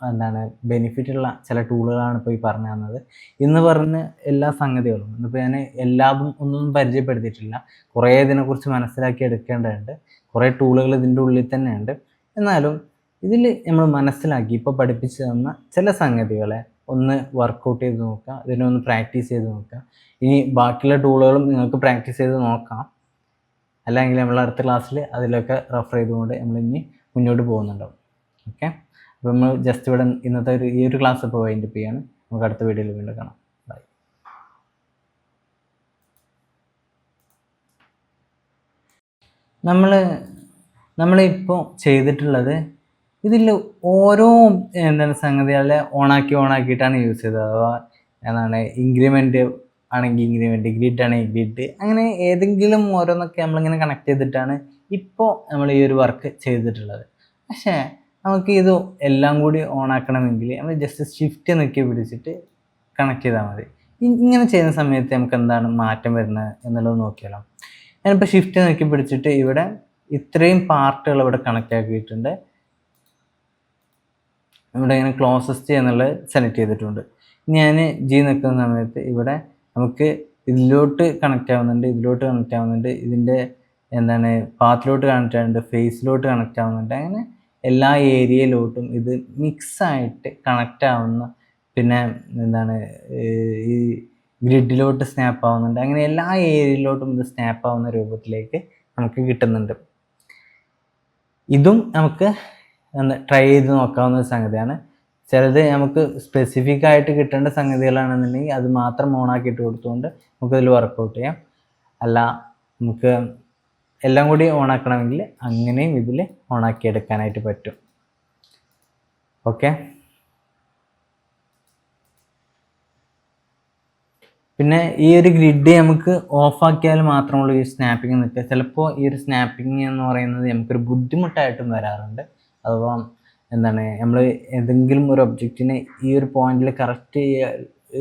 എന്താണ് ബെനിഫിറ്റുള്ള ചില ടൂളുകളാണ് ഇപ്പോൾ ഈ പറഞ്ഞു തന്നത്. ഇന്ന് പറഞ്ഞ എല്ലാ സംഗതികളും ഇന്നിപ്പോൾ ഞാൻ എല്ലാതും ഒന്നും പരിചയപ്പെടുത്തിയിട്ടില്ല. കുറേ ഇതിനെക്കുറിച്ച് മനസ്സിലാക്കി എടുക്കേണ്ടതുണ്ട്. കുറേ ടൂളുകൾ ഇതിൻ്റെ ഉള്ളിൽ തന്നെ ഉണ്ട്. എന്നാലും ഇതിൽ നമ്മൾ മനസ്സിലാക്കി ഇപ്പോൾ പഠിപ്പിച്ചു തന്ന ചില സംഗതികളെ ഒന്ന് വർക്കൗട്ട് ചെയ്ത് നോക്കുക, ഇതിനൊന്ന് പ്രാക്ടീസ് ചെയ്ത് നോക്കുക. ഇനി ബാക്കിയുള്ള ടൂളുകളും നിങ്ങൾക്ക് പ്രാക്ടീസ് ചെയ്ത് നോക്കാം. അല്ലെങ്കിൽ നമ്മൾ അടുത്ത ക്ലാസ്സിൽ അതിലൊക്കെ റെഫർ ചെയ്തുകൊണ്ട് നമ്മളിനി മുന്നോട്ട് പോകുന്നുണ്ടാവും. ഓക്കെ, അപ്പോൾ നമ്മൾ ജസ്റ്റ് ഇവിടെ ഇന്നത്തെ ഈ ഒരു ക്ലാസ് ഇപ്പോൾ വൈൻഡപ്പ് ചെയ്യാണ്. നമുക്ക് അടുത്ത വീഡിയോയിൽ വീണ്ടും കാണാം. ബൈ. നമ്മളിപ്പോൾ ചെയ്തിട്ടുള്ളത് ഇതിൽ ഓരോ എന്താണ് സംഗതികളെ ഓണാക്കിയിട്ടാണ് യൂസ് ചെയ്തത്. അഥവാ എന്താണ് ഇൻക്രിമെൻറ്റ് ആണെങ്കിൽ ഇൻക്രിമെൻറ്റ്, ഗ്രിഡ് ആണെങ്കിൽ ഗ്രിഡ്, അങ്ങനെ ഏതെങ്കിലും ഓരോന്നൊക്കെ നമ്മളിങ്ങനെ കണക്ട് ചെയ്തിട്ടാണ് ഇപ്പോൾ നമ്മൾ ഈ ഒരു വർക്ക് ചെയ്തിട്ടുള്ളത്. പക്ഷേ നമുക്ക് ഇത് എല്ലാം കൂടി ഓണാക്കണമെങ്കിൽ നമ്മൾ ജസ്റ്റ് ഷിഫ്റ്റ് നിൽക്കി പിടിച്ചിട്ട് കണക്ട് ചെയ്താൽ മതി. ഇങ്ങനെ ചെയ്യുന്ന സമയത്ത് നമുക്ക് എന്താണ് മാറ്റം വരുന്നത് എന്നുള്ളത് നോക്കിയാലോ. ഞാനിപ്പോൾ ഷിഫ്റ്റ് നിൽക്കി പിടിച്ചിട്ട് ഇവിടെ ഇത്രയും പാർട്ടുകൾ ഇവിടെ കണക്ട് ആക്കിയിട്ടുണ്ട്. ഇവിടെ ഇങ്ങനെ ക്ലോസസ്റ്റ് എന്നുള്ളത് സെലക്ട് ചെയ്തിട്ടുണ്ട്. ഞാൻ ജി നിൽക്കുന്ന സമയത്ത് ഇവിടെ നമുക്ക് ഇതിലോട്ട് കണക്റ്റ് ആവുന്നുണ്ട്, ഇതിൻ്റെ എന്താണ് പാത്തിലോട്ട് കണക്റ്റ് ആവുന്നുണ്ട്, ഫേസിലോട്ട് കണക്റ്റ് ആവുന്നുണ്ട്. അങ്ങനെ എല്ലാ ഏരിയയിലോട്ടും ഇത് മിക്സായിട്ട് കണക്റ്റ് ആവുന്ന, പിന്നെ എന്താണ് ഈ ഗ്രിഡിലോട്ട് സ്നാപ്പ് ആവുന്നുണ്ട്. അങ്ങനെ എല്ലാ ഏരിയയിലോട്ടും ഇത് സ്നാപ്പ് ആവുന്ന രൂപത്തിലേക്ക് നമുക്ക് കിട്ടുന്നുണ്ട്. ഇതും നമുക്ക് ട്രൈ ചെയ്ത് നോക്കാവുന്ന ഒരു സംഗതിയാണ്. ചിലത് നമുക്ക് സ്പെസിഫിക് ആയിട്ട് കിട്ടേണ്ട സംഗതികളാണെന്നുണ്ടെങ്കിൽ അത് മാത്രം ഓണാക്കിയിട്ട് കൊടുത്തുകൊണ്ട് നമുക്കതിൽ വർക്കൗട്ട് ചെയ്യാം. അല്ല നമുക്ക് എല്ലാം കൂടി ഓണാക്കണമെങ്കിൽ അങ്ങനെയും ഇതിൽ ഓണാക്കി എടുക്കാനായിട്ട് പറ്റും. ഓക്കെ, പിന്നെ ഈ ഒരു ഗ്രിഡ് നമുക്ക് ഓഫാക്കിയാൽ മാത്രമുള്ളൂ ഈ സ്നാപ്പിങ് നിൽക്കുക. ചിലപ്പോൾ ഈ ഒരു സ്നാപ്പിങ് എന്ന് പറയുന്നത് നമുക്കൊരു ബുദ്ധിമുട്ടായിട്ടും വരാറുണ്ട്. അഥവാ എന്താണ് നമ്മൾ ഏതെങ്കിലും ഒരു ഒബ്ജക്റ്റിനെ ഈ ഒരു പോയിന്റിൽ കറക്റ്റ്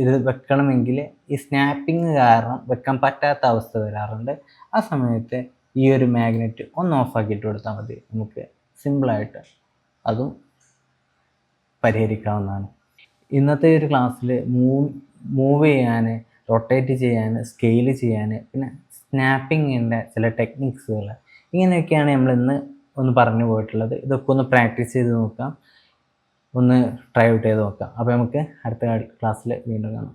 ഇത് വെക്കണമെങ്കിൽ ഈ സ്നാപ്പിങ് കാരണം വെക്കാൻ പറ്റാത്ത അവസ്ഥ വരാറുണ്ട്. ആ സമയത്ത് ഈ ഒരു മാഗ്നറ്റ് ഒന്ന് ഓഫാക്കിയിട്ട് കൊടുത്താൽ മതി. നമുക്ക് സിമ്പിളായിട്ട് അതും പരിഹരിക്കാവുന്നതാണ്. ഇന്നത്തെ ഒരു ക്ലാസ്സിൽ മൂവ് ചെയ്യാൻ, റൊട്ടേറ്റ് ചെയ്യാൻ, സ്കെയിൽ ചെയ്യാൻ, പിന്നെ സ്നാപ്പിങ്ങിൻ്റെ ചില ഒന്ന് ട്രൈ ഔട്ട് ചെയ്ത് നോക്കാം. അപ്പോൾ നമുക്ക് അടുത്ത ക്ലാസ്സിൽ വീണ്ടും കാണാം.